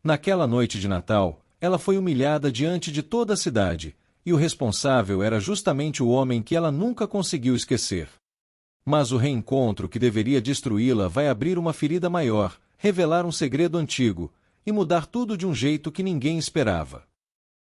Naquela noite de Natal, ela foi humilhada diante de toda a cidade, e o responsável era justamente o homem que ela nunca conseguiu esquecer. Mas o reencontro que deveria destruí-la vai abrir uma ferida maior, revelar um segredo antigo, e mudar tudo de um jeito que ninguém esperava.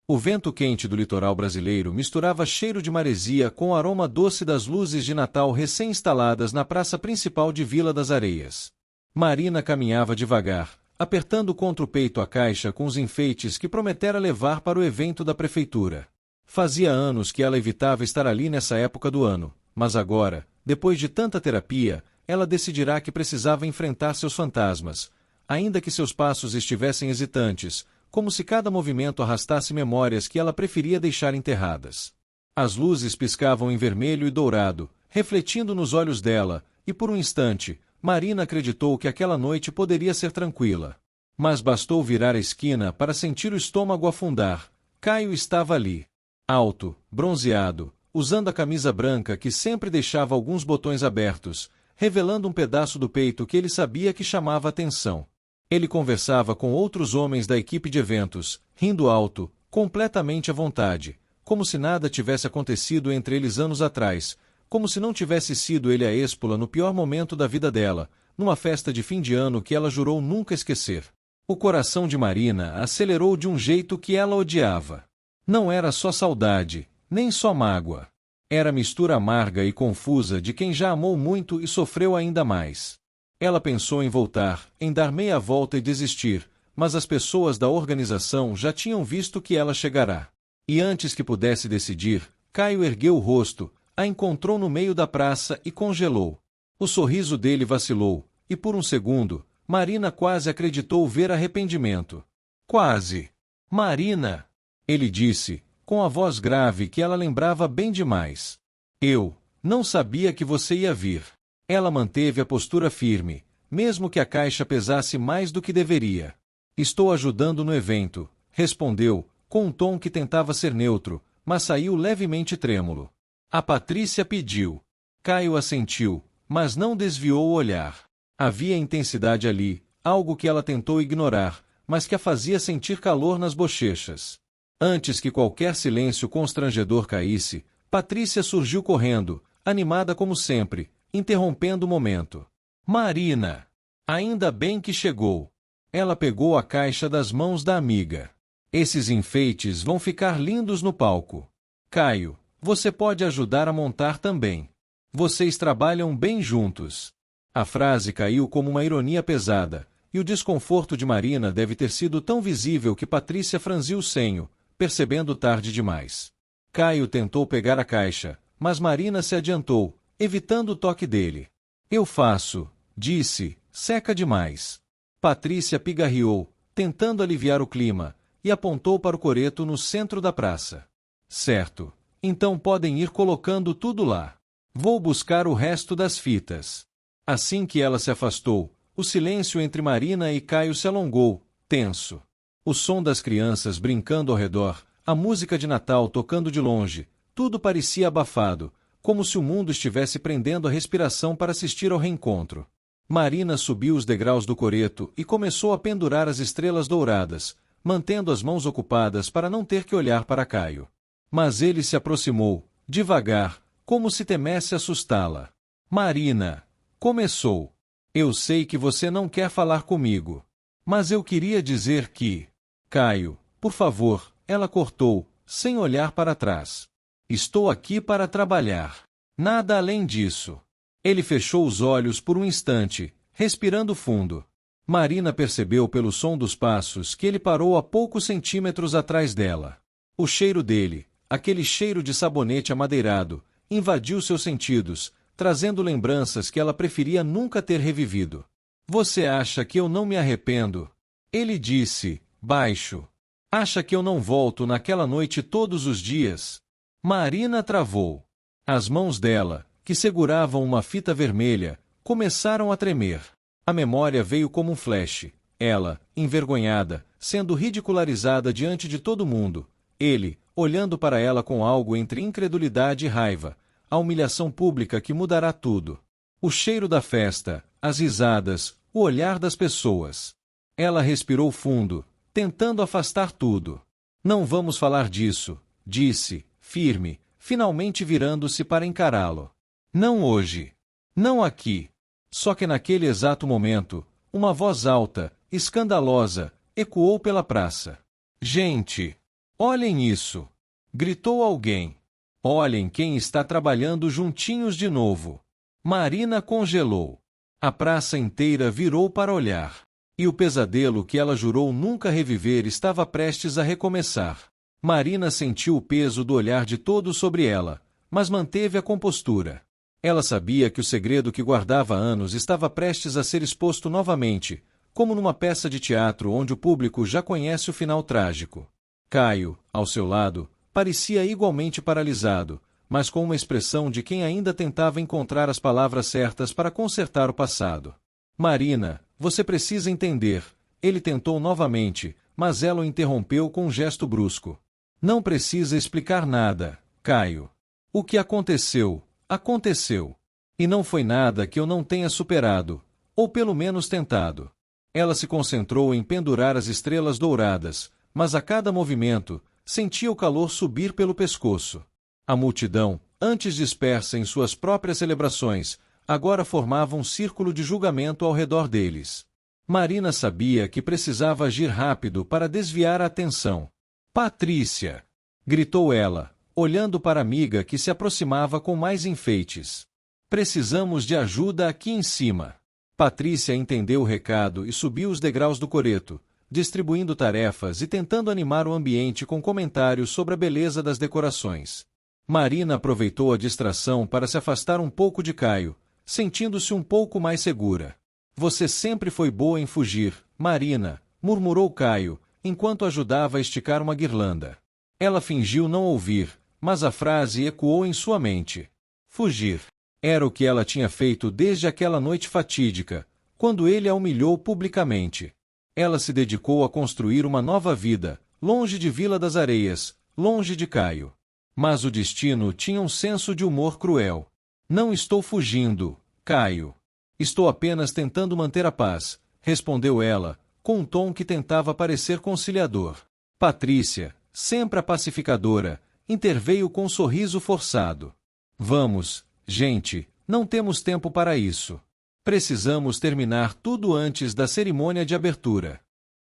O vento quente do litoral brasileiro misturava cheiro de maresia com o aroma doce das luzes de Natal recém-instaladas na praça principal de Vila das Areias. Marina caminhava devagar, apertando contra o peito a caixa com os enfeites que prometera levar para o evento da prefeitura. Fazia anos que ela evitava estar ali nessa época do ano, mas agora, depois de tanta terapia, ela decidirá que precisava enfrentar seus fantasmas, ainda que seus passos estivessem hesitantes, como se cada movimento arrastasse memórias que ela preferia deixar enterradas. As luzes piscavam em vermelho e dourado, refletindo nos olhos dela, e por um instante, Marina acreditou que aquela noite poderia ser tranquila. Mas bastou virar a esquina para sentir o estômago afundar. Caio estava ali. Alto, bronzeado, usando a camisa branca que sempre deixava alguns botões abertos, revelando um pedaço do peito que ele sabia que chamava atenção. Ele conversava com outros homens da equipe de eventos, rindo alto, completamente à vontade, como se nada tivesse acontecido entre eles anos atrás, como se não tivesse sido ele a êspola no pior momento da vida dela, numa festa de fim de ano que ela jurou nunca esquecer. O coração de Marina acelerou de um jeito que ela odiava. Não era só saudade, nem só mágoa. Era mistura amarga e confusa de quem já amou muito e sofreu ainda mais. Ela pensou em voltar, em dar meia volta e desistir, mas as pessoas da organização já tinham visto que ela chegará. E antes que pudesse decidir, Caio ergueu o rosto, a encontrou no meio da praça e congelou. O sorriso dele vacilou, e por um segundo, Marina quase acreditou ver arrependimento. Quase. Marina! Ele disse, com a voz grave que ela lembrava bem demais. Eu não sabia que você ia vir. Ela manteve a postura firme, mesmo que a caixa pesasse mais do que deveria. Estou ajudando no evento, respondeu, com um tom que tentava ser neutro, mas saiu levemente trêmulo. A Patrícia pediu. Caio assentiu, mas não desviou o olhar. Havia intensidade ali, algo que ela tentou ignorar, mas que a fazia sentir calor nas bochechas. Antes que qualquer silêncio constrangedor caísse, Patrícia surgiu correndo, animada como sempre, interrompendo o momento. Marina! Ainda bem que chegou. Ela pegou a caixa das mãos da amiga. Esses enfeites vão ficar lindos no palco. Caio, você pode ajudar a montar também. Vocês trabalham bem juntos. A frase caiu como uma ironia pesada, e o desconforto de Marina deve ter sido tão visível que Patrícia franziu o senho, percebendo tarde demais. Caio tentou pegar a caixa, mas Marina se adiantou, evitando o toque dele. Eu faço, disse, seca demais. Patrícia pigarreou, tentando aliviar o clima, e apontou para o coreto no centro da praça. Certo, então podem ir colocando tudo lá. Vou buscar o resto das fitas. Assim que ela se afastou, o silêncio entre Marina e Caio se alongou, tenso. O som das crianças brincando ao redor, a música de Natal tocando de longe, tudo parecia abafado, como se o mundo estivesse prendendo a respiração para assistir ao reencontro. Marina subiu os degraus do coreto e começou a pendurar as estrelas douradas, mantendo as mãos ocupadas para não ter que olhar para Caio. Mas ele se aproximou, devagar, como se temesse assustá-la. Marina! Começou. Eu sei que você não quer falar comigo. Mas eu queria dizer que... Caio, por favor, ela cortou, sem olhar para trás. Estou aqui para trabalhar. Nada além disso. Ele fechou os olhos por um instante, respirando fundo. Marina percebeu pelo som dos passos que ele parou a poucos centímetros atrás dela. O cheiro dele, aquele cheiro de sabonete amadeirado, invadiu seus sentidos, trazendo lembranças que ela preferia nunca ter revivido. Você acha que eu não me arrependo? Ele disse, baixo. Acha que eu não volto naquela noite todos os dias? Marina travou. As mãos dela, que seguravam uma fita vermelha, começaram a tremer. A memória veio como um flash. Ela, envergonhada, sendo ridicularizada diante de todo mundo. Ele, olhando para ela com algo entre incredulidade e raiva. A humilhação pública que mudará tudo. O cheiro da festa, as risadas, o olhar das pessoas. Ela respirou fundo, tentando afastar tudo. Não vamos falar disso, disse, firme, finalmente virando-se para encará-lo. Não hoje. Não aqui. Só que naquele exato momento, uma voz alta, escandalosa, ecoou pela praça. Gente! Olhem isso! Gritou alguém. Olhem quem está trabalhando juntinhos de novo. Marina congelou. A praça inteira virou para olhar. E o pesadelo que ela jurou nunca reviver estava prestes a recomeçar. Marina sentiu o peso do olhar de todos sobre ela, mas manteve a compostura. Ela sabia que o segredo que guardava há anos estava prestes a ser exposto novamente, como numa peça de teatro onde o público já conhece o final trágico. Caio, ao seu lado, parecia igualmente paralisado, mas com uma expressão de quem ainda tentava encontrar as palavras certas para consertar o passado. Marina, você precisa entender. Ele tentou novamente, mas ela o interrompeu com um gesto brusco. Não precisa explicar nada, Caio. O que aconteceu, aconteceu. E não foi nada que eu não tenha superado, ou pelo menos tentado. Ela se concentrou em pendurar as estrelas douradas, mas a cada movimento, sentia o calor subir pelo pescoço. A multidão, antes dispersa em suas próprias celebrações, agora formava um círculo de julgamento ao redor deles. Marina sabia que precisava agir rápido para desviar a atenção. Patrícia! Gritou ela, olhando para a amiga que se aproximava com mais enfeites. Precisamos de ajuda aqui em cima. Patrícia entendeu o recado e subiu os degraus do coreto, distribuindo tarefas e tentando animar o ambiente com comentários sobre a beleza das decorações. Marina aproveitou a distração para se afastar um pouco de Caio, sentindo-se um pouco mais segura. Você sempre foi boa em fugir, Marina, murmurou Caio, enquanto ajudava a esticar uma guirlanda. Ela fingiu não ouvir, mas a frase ecoou em sua mente. Fugir. Era o que ela tinha feito desde aquela noite fatídica, quando ele a humilhou publicamente. Ela se dedicou a construir uma nova vida, longe de Vila das Areias, longe de Caio. Mas o destino tinha um senso de humor cruel. Não estou fugindo, Caio. Estou apenas tentando manter a paz, respondeu ela, com um tom que tentava parecer conciliador. Patrícia, sempre a pacificadora, interveio com um sorriso forçado. Vamos, gente, não temos tempo para isso. Precisamos terminar tudo antes da cerimônia de abertura.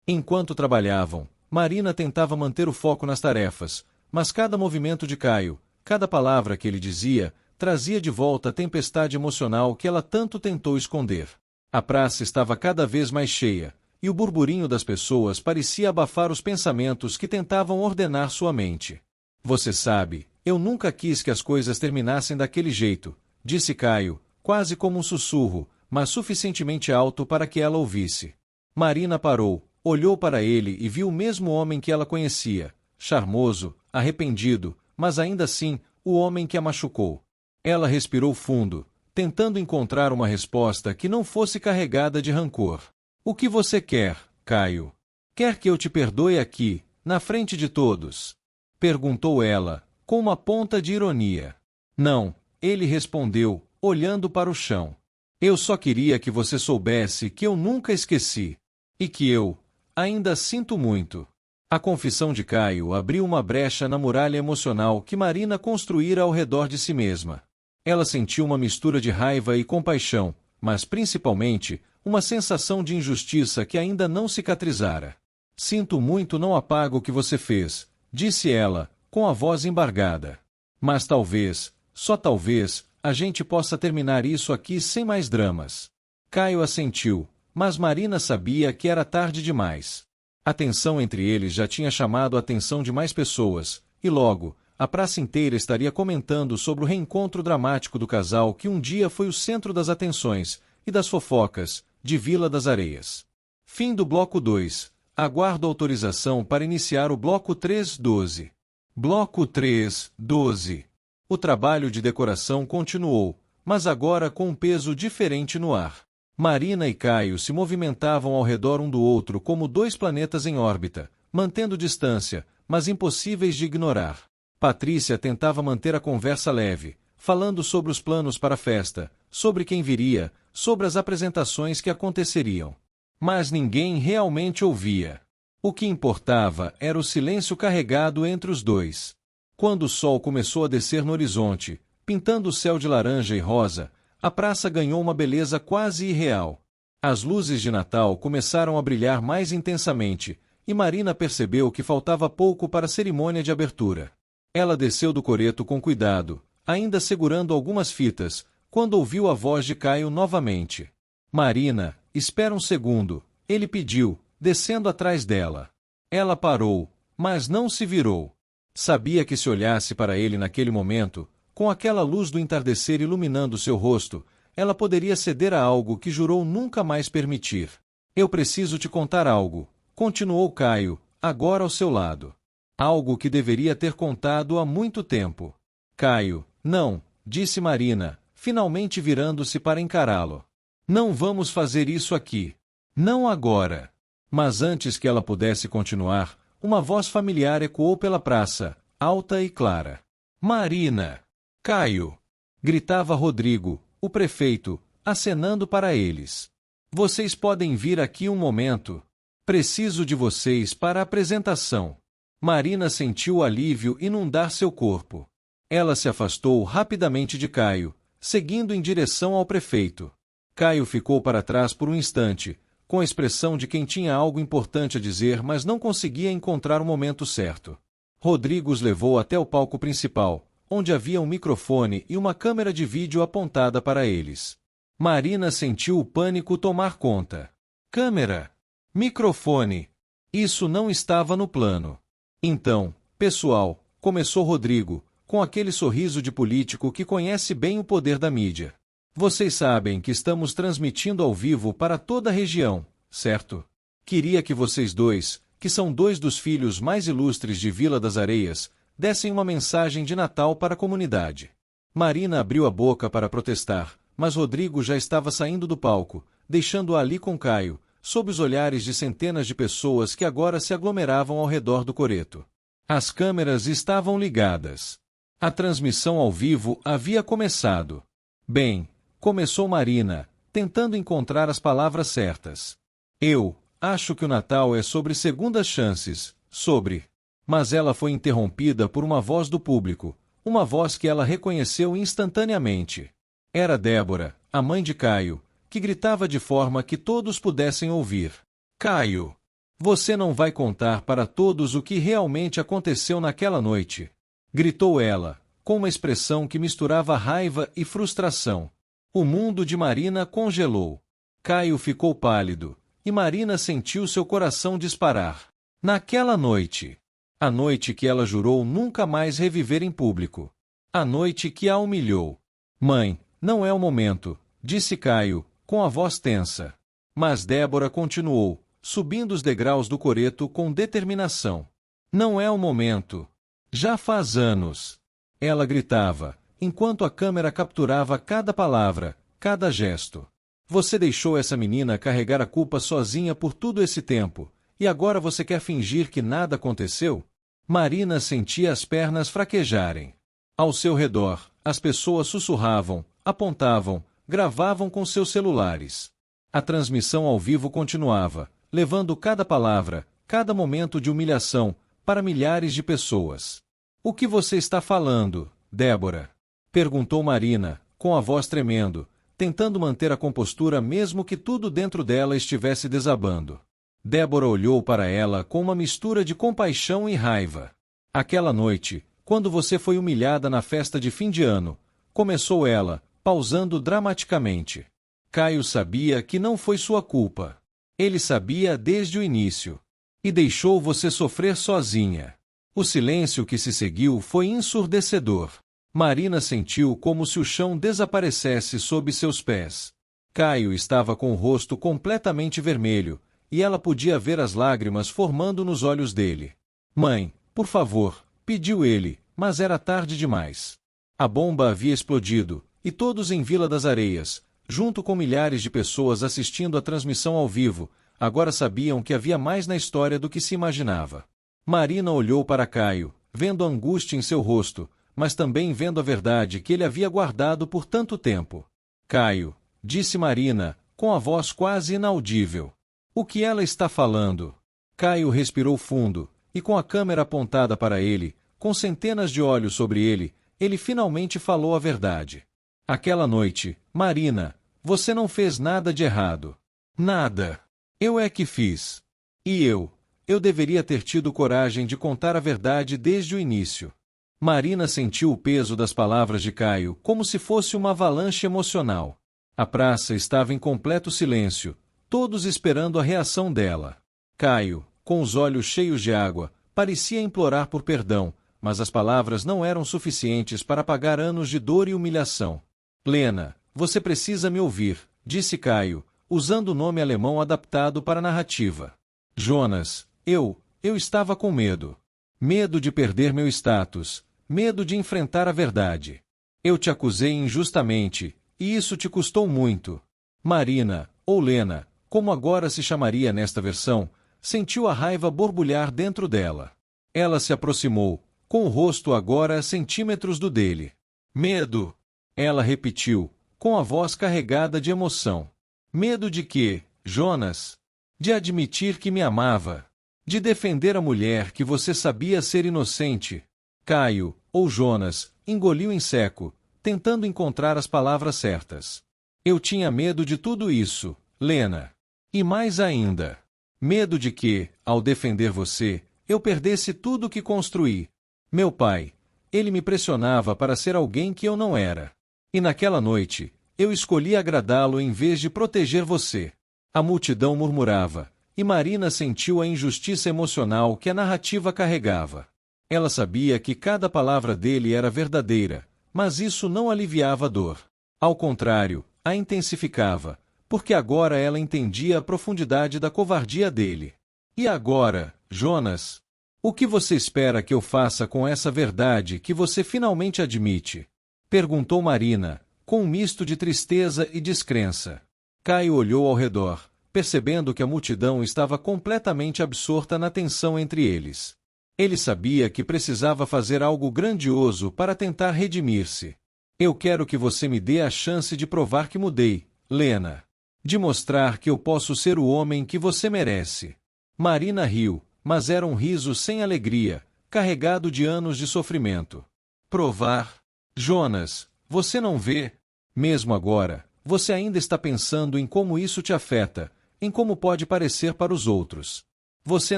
Enquanto trabalhavam, Marina tentava manter o foco nas tarefas, mas cada movimento de Caio, cada palavra que ele dizia, trazia de volta a tempestade emocional que ela tanto tentou esconder. A praça estava cada vez mais cheia, e o burburinho das pessoas parecia abafar os pensamentos que tentavam ordenar sua mente. Você sabe, eu nunca quis que as coisas terminassem daquele jeito, disse Caio, quase como um sussurro, mas suficientemente alto para que ela ouvisse. Marina parou, olhou para ele e viu o mesmo homem que ela conhecia, charmoso, arrependido, mas ainda assim, o homem que a machucou. Ela respirou fundo, tentando encontrar uma resposta que não fosse carregada de rancor. O que você quer, Caio? Quer que eu te perdoe aqui, na frente de todos? Perguntou ela, com uma ponta de ironia. Não, ele respondeu, olhando para o chão. Eu só queria que você soubesse que eu nunca esqueci. E que eu ainda sinto muito. A confissão de Caio abriu uma brecha na muralha emocional que Marina construíra ao redor de si mesma. Ela sentiu uma mistura de raiva e compaixão, mas principalmente, uma sensação de injustiça que ainda não cicatrizara. Sinto muito, não apago o que você fez, disse ela, com a voz embargada. Mas talvez, só talvez, a gente possa terminar isso aqui sem mais dramas. Caio assentiu, mas Marina sabia que era tarde demais. A tensão entre eles já tinha chamado a atenção de mais pessoas, e logo, a praça inteira estaria comentando sobre o reencontro dramático do casal que um dia foi o centro das atenções e das fofocas de Vila das Areias. Fim do bloco 2. Aguardo autorização para iniciar o bloco 3-12. Bloco 3-12. O trabalho de decoração continuou, mas agora com um peso diferente no ar. Marina e Caio se movimentavam ao redor um do outro como dois planetas em órbita, mantendo distância, mas impossíveis de ignorar. Patrícia tentava manter a conversa leve, falando sobre os planos para a festa, sobre quem viria, sobre as apresentações que aconteceriam. Mas ninguém realmente ouvia. O que importava era o silêncio carregado entre os dois. Quando o sol começou a descer no horizonte, pintando o céu de laranja e rosa, a praça ganhou uma beleza quase irreal. As luzes de Natal começaram a brilhar mais intensamente, e Marina percebeu que faltava pouco para a cerimônia de abertura. Ela desceu do coreto com cuidado, ainda segurando algumas fitas, quando ouviu a voz de Caio novamente. Marina, espera um segundo, ele pediu, descendo atrás dela. Ela parou, mas não se virou. Sabia que se olhasse para ele naquele momento, com aquela luz do entardecer iluminando seu rosto, ela poderia ceder a algo que jurou nunca mais permitir. Eu preciso te contar algo, continuou Caio, agora ao seu lado. Algo que deveria ter contado há muito tempo. Caio, não, disse Marina, finalmente virando-se para encará-lo. Não vamos fazer isso aqui. Não agora. Mas antes que ela pudesse continuar, uma voz familiar ecoou pela praça, alta e clara. Marina! Caio! Gritava Rodrigo, o prefeito, acenando para eles. Vocês podem vir aqui um momento. Preciso de vocês para a apresentação. Marina sentiu o alívio inundar seu corpo. Ela se afastou rapidamente de Caio, seguindo em direção ao prefeito. Caio ficou para trás por um instante, com a expressão de quem tinha algo importante a dizer, mas não conseguia encontrar o momento certo. Rodrigo os levou até o palco principal, onde havia um microfone e uma câmera de vídeo apontada para eles. Marina sentiu o pânico tomar conta. Câmera! Microfone! Isso não estava no plano. Então, pessoal, começou Rodrigo, com aquele sorriso de político que conhece bem o poder da mídia. Vocês sabem que estamos transmitindo ao vivo para toda a região, certo? Queria que vocês dois, que são dois dos filhos mais ilustres de Vila das Areias, dessem uma mensagem de Natal para a comunidade. Marina abriu a boca para protestar, mas Rodrigo já estava saindo do palco, deixando-a ali com Caio, sob os olhares de centenas de pessoas que agora se aglomeravam ao redor do coreto. As câmeras estavam ligadas. A transmissão ao vivo havia começado. Bem, começou Marina, tentando encontrar as palavras certas. Eu acho que o Natal é sobre segundas chances, sobre... Mas ela foi interrompida por uma voz do público, uma voz que ela reconheceu instantaneamente. Era Débora, a mãe de Caio, que gritava de forma que todos pudessem ouvir. Caio, você não vai contar para todos o que realmente aconteceu naquela noite? Gritou ela, com uma expressão que misturava raiva e frustração. O mundo de Marina congelou. Caio ficou pálido, e Marina sentiu seu coração disparar. Naquela noite, a noite que ela jurou nunca mais reviver em público. A noite que a humilhou. Mãe, não é o momento, disse Caio, com a voz tensa. Mas Débora continuou, subindo os degraus do coreto com determinação. Não é o momento. Já faz anos. Ela gritava, enquanto a câmera capturava cada palavra, cada gesto. Você deixou essa menina carregar a culpa sozinha por todo esse tempo, e agora você quer fingir que nada aconteceu? Marina sentia as pernas fraquejarem. Ao seu redor, as pessoas sussurravam, apontavam, gravavam com seus celulares. A transmissão ao vivo continuava, levando cada palavra, cada momento de humilhação, para milhares de pessoas. O que você está falando, Débora? Perguntou Marina, com a voz tremendo, tentando manter a compostura mesmo que tudo dentro dela estivesse desabando. Débora olhou para ela com uma mistura de compaixão e raiva. Aquela noite, quando você foi humilhada na festa de fim de ano, começou ela, pausando dramaticamente. Caio sabia que não foi sua culpa. Ele sabia desde o início. E deixou você sofrer sozinha. O silêncio que se seguiu foi ensurdecedor. Marina sentiu como se o chão desaparecesse sob seus pés. Caio estava com o rosto completamente vermelho, e ela podia ver as lágrimas formando nos olhos dele. Mãe, por favor, pediu ele, mas era tarde demais. A bomba havia explodido, e todos em Vila das Areias, junto com milhares de pessoas assistindo a transmissão ao vivo, agora sabiam que havia mais na história do que se imaginava. Marina olhou para Caio, vendo a angústia em seu rosto, mas também vendo a verdade que ele havia guardado por tanto tempo. Caio, disse Marina, com a voz quase inaudível. O que ela está falando? Caio respirou fundo, e com a câmera apontada para ele, com centenas de olhos sobre ele, ele finalmente falou a verdade. Aquela noite, Marina, você não fez nada de errado. Nada. Eu é que fiz. E eu deveria ter tido coragem de contar a verdade desde o início. Marina sentiu o peso das palavras de Caio como se fosse uma avalanche emocional. A praça estava em completo silêncio, todos esperando a reação dela. Caio, com os olhos cheios de água, parecia implorar por perdão, mas as palavras não eram suficientes para apagar anos de dor e humilhação. Lena, você precisa me ouvir, disse Caio, usando o nome alemão adaptado para a narrativa. Jonas, eu estava com medo. Medo de perder meu status, medo de enfrentar a verdade. Eu te acusei injustamente, e isso te custou muito. Marina, ou Lena, como agora se chamaria nesta versão, sentiu a raiva borbulhar dentro dela. Ela se aproximou, com o rosto agora a centímetros do dele. Medo! Ela repetiu, com a voz carregada de emoção. Medo de quê, Jonas? De admitir que me amava. De defender a mulher que você sabia ser inocente. Caio, ou Jonas, engoliu em seco, tentando encontrar as palavras certas. Eu tinha medo de tudo isso, Lena. E mais ainda. Medo de que, ao defender você, eu perdesse tudo que construí. Meu pai, ele me pressionava para ser alguém que eu não era. E naquela noite, eu escolhi agradá-lo em vez de proteger você. A multidão murmurava, e Marina sentiu a injustiça emocional que a narrativa carregava. Ela sabia que cada palavra dele era verdadeira, mas isso não aliviava a dor. Ao contrário, a intensificava, porque agora ela entendia a profundidade da covardia dele. E agora, Jonas? O que você espera que eu faça com essa verdade que você finalmente admite? Perguntou Marina, com um misto de tristeza e descrença. Caio olhou ao redor, percebendo que a multidão estava completamente absorta na tensão entre eles. Ele sabia que precisava fazer algo grandioso para tentar redimir-se. Eu quero que você me dê a chance de provar que mudei, Lena. De mostrar que eu posso ser o homem que você merece. Marina riu, mas era um riso sem alegria, carregado de anos de sofrimento. Provar? Jonas, você não vê? Mesmo agora, você ainda está pensando em como isso te afeta, em como pode parecer para os outros. Você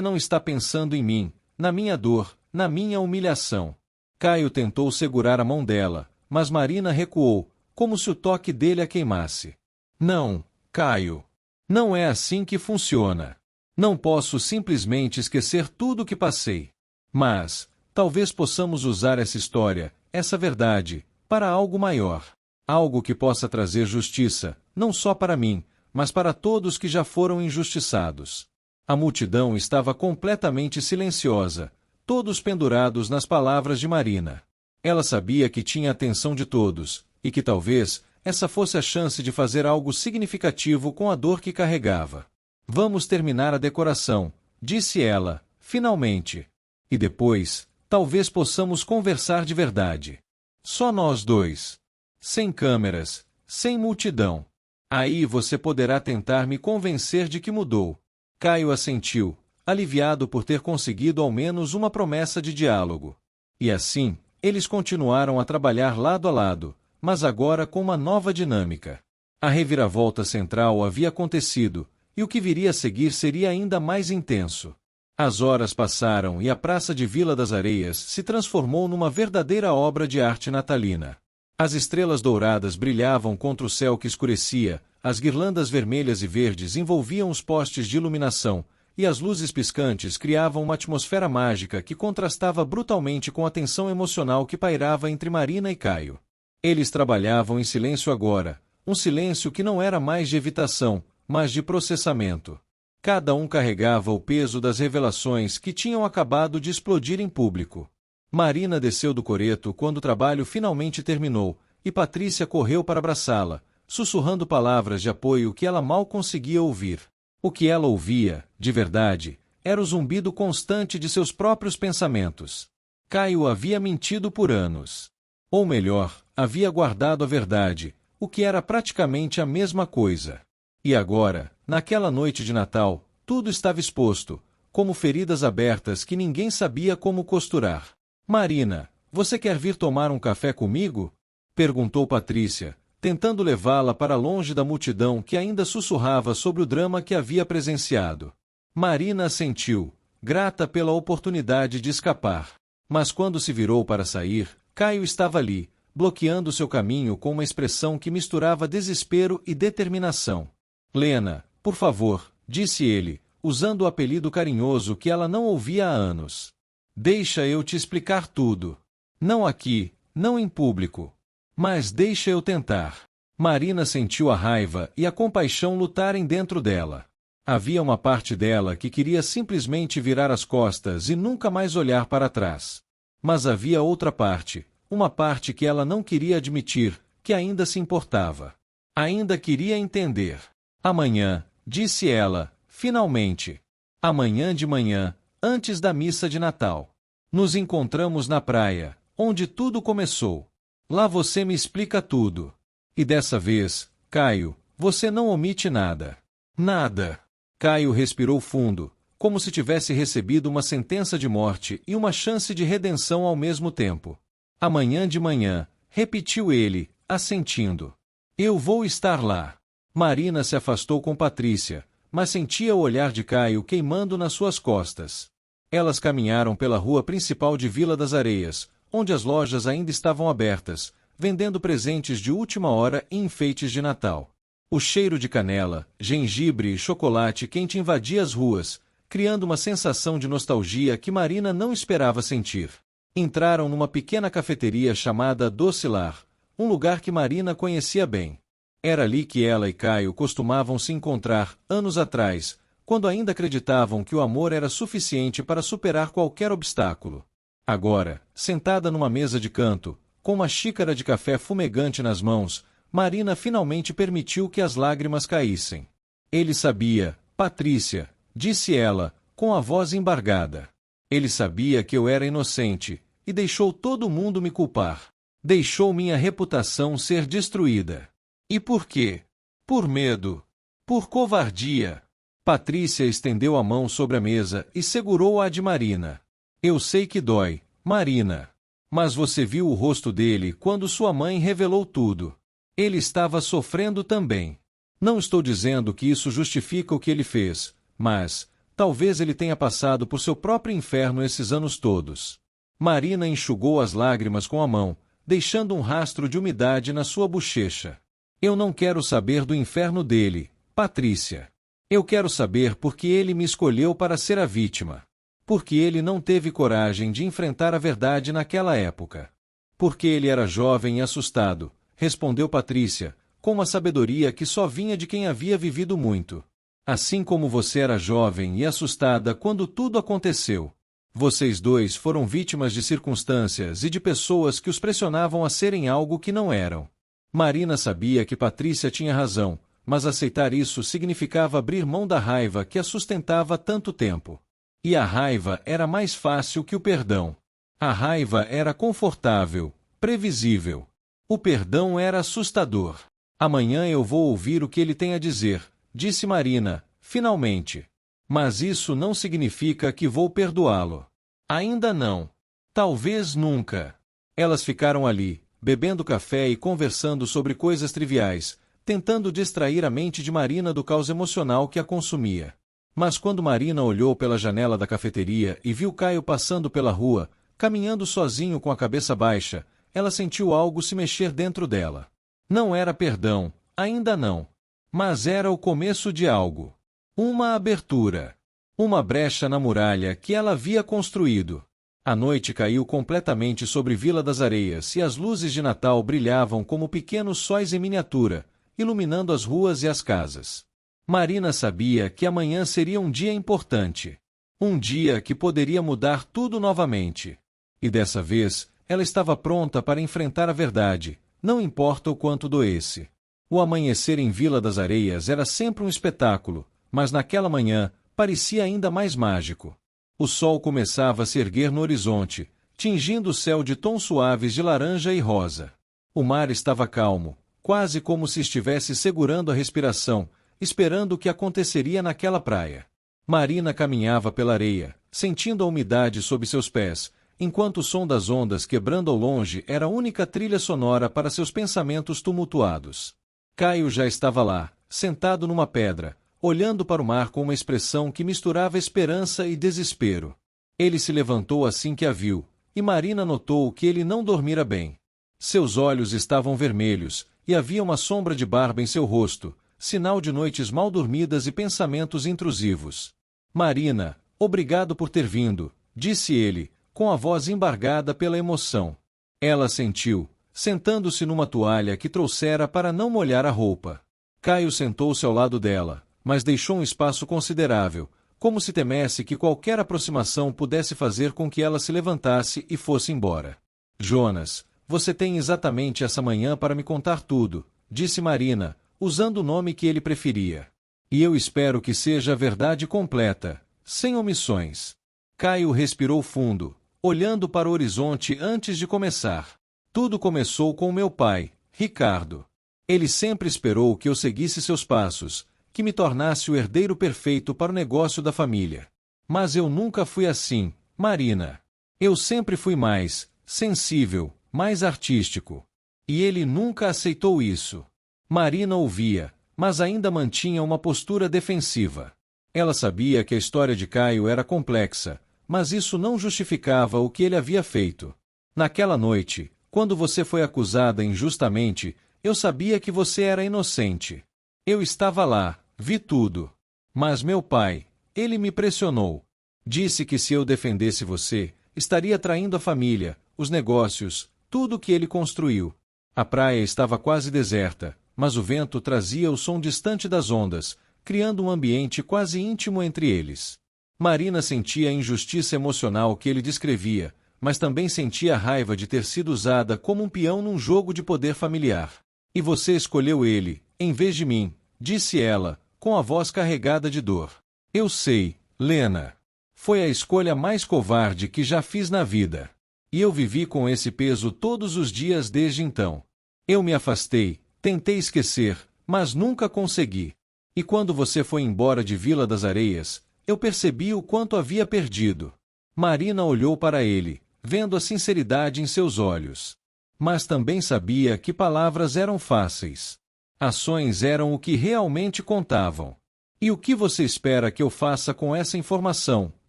não está pensando em mim, na minha dor, na minha humilhação. Caio tentou segurar a mão dela, mas Marina recuou, como se o toque dele a queimasse. Não, Caio. Não é assim que funciona. Não posso simplesmente esquecer tudo o que passei. Mas, talvez possamos usar essa história, essa verdade, para algo maior. Algo que possa trazer justiça, não só para mim, mas para todos que já foram injustiçados. A multidão estava completamente silenciosa, todos pendurados nas palavras de Marina. Ela sabia que tinha a atenção de todos, e que talvez essa fosse a chance de fazer algo significativo com a dor que carregava. Vamos terminar a decoração, disse ela, finalmente. E depois, talvez possamos conversar de verdade. Só nós dois. Sem câmeras, sem multidão. Aí você poderá tentar me convencer de que mudou. Caio assentiu, aliviado por ter conseguido ao menos uma promessa de diálogo. E assim, eles continuaram a trabalhar lado a lado, mas agora com uma nova dinâmica. A reviravolta central havia acontecido, e o que viria a seguir seria ainda mais intenso. As horas passaram e a Praça de Vila das Areias se transformou numa verdadeira obra de arte natalina. As estrelas douradas brilhavam contra o céu que escurecia, as guirlandas vermelhas e verdes envolviam os postes de iluminação, e as luzes piscantes criavam uma atmosfera mágica que contrastava brutalmente com a tensão emocional que pairava entre Marina e Caio. Eles trabalhavam em silêncio agora, um silêncio que não era mais de evitação, mas de processamento. Cada um carregava o peso das revelações que tinham acabado de explodir em público. Marina desceu do coreto quando o trabalho finalmente terminou, e Patrícia correu para abraçá-la, sussurrando palavras de apoio que ela mal conseguia ouvir. O que ela ouvia, de verdade, era o zumbido constante de seus próprios pensamentos. Caio havia mentido por anos. Ou melhor, havia guardado a verdade, o que era praticamente a mesma coisa. E agora, naquela noite de Natal, tudo estava exposto, como feridas abertas que ninguém sabia como costurar. Marina, você quer vir tomar um café comigo? Perguntou Patrícia, tentando levá-la para longe da multidão que ainda sussurrava sobre o drama que havia presenciado. Marina assentiu, grata pela oportunidade de escapar. Mas quando se virou para sair, Caio estava ali, bloqueando seu caminho com uma expressão que misturava desespero e determinação. Lena, por favor, disse ele, usando o apelido carinhoso que ela não ouvia há anos. Deixa eu te explicar tudo. Não aqui, não em público. Mas deixa eu tentar. Marina sentiu a raiva e a compaixão lutarem dentro dela. Havia uma parte dela que queria simplesmente virar as costas e nunca mais olhar para trás. Mas havia outra parte, uma parte que ela não queria admitir, que ainda se importava. Ainda queria entender. Amanhã, disse ela, finalmente. Amanhã de manhã, antes da missa de Natal. Nos encontramos na praia, onde tudo começou. Lá você me explica tudo. E dessa vez, Caio, você não omite nada. Nada. Caio respirou fundo, como se tivesse recebido uma sentença de morte e uma chance de redenção ao mesmo tempo. Amanhã de manhã, repetiu ele, assentindo. Eu vou estar lá. Marina se afastou com Patrícia, mas sentia o olhar de Caio queimando nas suas costas. Elas caminharam pela rua principal de Vila das Areias, onde as lojas ainda estavam abertas, vendendo presentes de última hora e enfeites de Natal. O cheiro de canela, gengibre e chocolate quente invadia as ruas, criando uma sensação de nostalgia que Marina não esperava sentir. Entraram numa pequena cafeteria chamada Doce Lar, um lugar que Marina conhecia bem. Era ali que ela e Caio costumavam se encontrar, anos atrás, quando ainda acreditavam que o amor era suficiente para superar qualquer obstáculo. Agora, sentada numa mesa de canto, com uma xícara de café fumegante nas mãos, Marina finalmente permitiu que as lágrimas caíssem. Ele sabia, Patrícia, disse ela, com a voz embargada. Ele sabia que eu era inocente, e deixou todo mundo me culpar. Deixou minha reputação ser destruída. E por quê? Por medo. Por covardia. Patrícia estendeu a mão sobre a mesa e segurou-a de Marina. Eu sei que dói, Marina. Mas você viu o rosto dele quando sua mãe revelou tudo. Ele estava sofrendo também. Não estou dizendo que isso justifica o que ele fez, mas talvez ele tenha passado por seu próprio inferno esses anos todos. Marina enxugou as lágrimas com a mão, deixando um rastro de umidade na sua bochecha. Eu não quero saber do inferno dele, Patrícia. Eu quero saber por que ele me escolheu para ser a vítima. Porque ele não teve coragem de enfrentar a verdade naquela época. Porque ele era jovem e assustado, respondeu Patrícia, com uma sabedoria que só vinha de quem havia vivido muito. Assim como você era jovem e assustada quando tudo aconteceu. Vocês dois foram vítimas de circunstâncias e de pessoas que os pressionavam a serem algo que não eram. Marina sabia que Patrícia tinha razão, mas aceitar isso significava abrir mão da raiva que a sustentava há tanto tempo. E a raiva era mais fácil que o perdão. A raiva era confortável, previsível. O perdão era assustador. Amanhã eu vou ouvir o que ele tem a dizer, disse Marina, finalmente. Mas isso não significa que vou perdoá-lo. Ainda não. Talvez nunca. Elas ficaram ali, bebendo café e conversando sobre coisas triviais, tentando distrair a mente de Marina do caos emocional que a consumia. Mas quando Marina olhou pela janela da cafeteria e viu Caio passando pela rua, caminhando sozinho com a cabeça baixa, ela sentiu algo se mexer dentro dela. Não era perdão, ainda não. Mas era o começo de algo. Uma abertura. Uma brecha na muralha que ela havia construído. A noite caiu completamente sobre Vila das Areias e as luzes de Natal brilhavam como pequenos sóis em miniatura, iluminando as ruas e as casas. Marina sabia que amanhã seria um dia importante. Um dia que poderia mudar tudo novamente. E dessa vez, ela estava pronta para enfrentar a verdade, não importa o quanto doesse. O amanhecer em Vila das Areias era sempre um espetáculo, mas naquela manhã, parecia ainda mais mágico. O sol começava a se erguer no horizonte, tingindo o céu de tons suaves de laranja e rosa. O mar estava calmo, quase como se estivesse segurando a respiração, esperando o que aconteceria naquela praia. Marina caminhava pela areia, sentindo a umidade sob seus pés, enquanto o som das ondas quebrando ao longe era a única trilha sonora para seus pensamentos tumultuados. Caio já estava lá, sentado numa pedra, olhando para o mar com uma expressão que misturava esperança e desespero. Ele se levantou assim que a viu, e Marina notou que ele não dormira bem. Seus olhos estavam vermelhos, e havia uma sombra de barba em seu rosto, sinal de noites mal dormidas e pensamentos intrusivos. Marina, obrigado por ter vindo, disse ele, com a voz embargada pela emoção. Ela sentiu, sentando-se numa toalha que trouxera para não molhar a roupa. Caio sentou-se ao lado dela, mas deixou um espaço considerável, como se temesse que qualquer aproximação pudesse fazer com que ela se levantasse e fosse embora. Jonas, você tem exatamente essa manhã para me contar tudo, disse Marina, usando o nome que ele preferia. E eu espero que seja a verdade completa, sem omissões. Caio respirou fundo, olhando para o horizonte antes de começar. Tudo começou com meu pai, Ricardo. Ele sempre esperou que eu seguisse seus passos, que me tornasse o herdeiro perfeito para o negócio da família. Mas eu nunca fui assim, Marina. Eu sempre fui mais sensível, mais artístico. E ele nunca aceitou isso. Marina ouvia, mas ainda mantinha uma postura defensiva. Ela sabia que a história de Caio era complexa, mas isso não justificava o que ele havia feito. Naquela noite, quando você foi acusada injustamente, eu sabia que você era inocente. Eu estava lá, vi tudo. Mas meu pai, ele me pressionou. Disse que se eu defendesse você, estaria traindo a família, os negócios, tudo o que ele construiu. A praia estava quase deserta, mas o vento trazia o som distante das ondas, criando um ambiente quase íntimo entre eles. Marina sentia a injustiça emocional que ele descrevia, mas também sentia a raiva de ter sido usada como um peão num jogo de poder familiar. E você escolheu ele, em vez de mim, disse ela, com a voz carregada de dor. Eu sei, Lena. Foi a escolha mais covarde que já fiz na vida. E eu vivi com esse peso todos os dias desde então. Eu me afastei, tentei esquecer, mas nunca consegui. E quando você foi embora de Vila das Areias, eu percebi o quanto havia perdido. Marina olhou para ele, vendo a sinceridade em seus olhos. Mas também sabia que palavras eram fáceis. Ações eram o que realmente contavam. E o que você espera que eu faça com essa informação,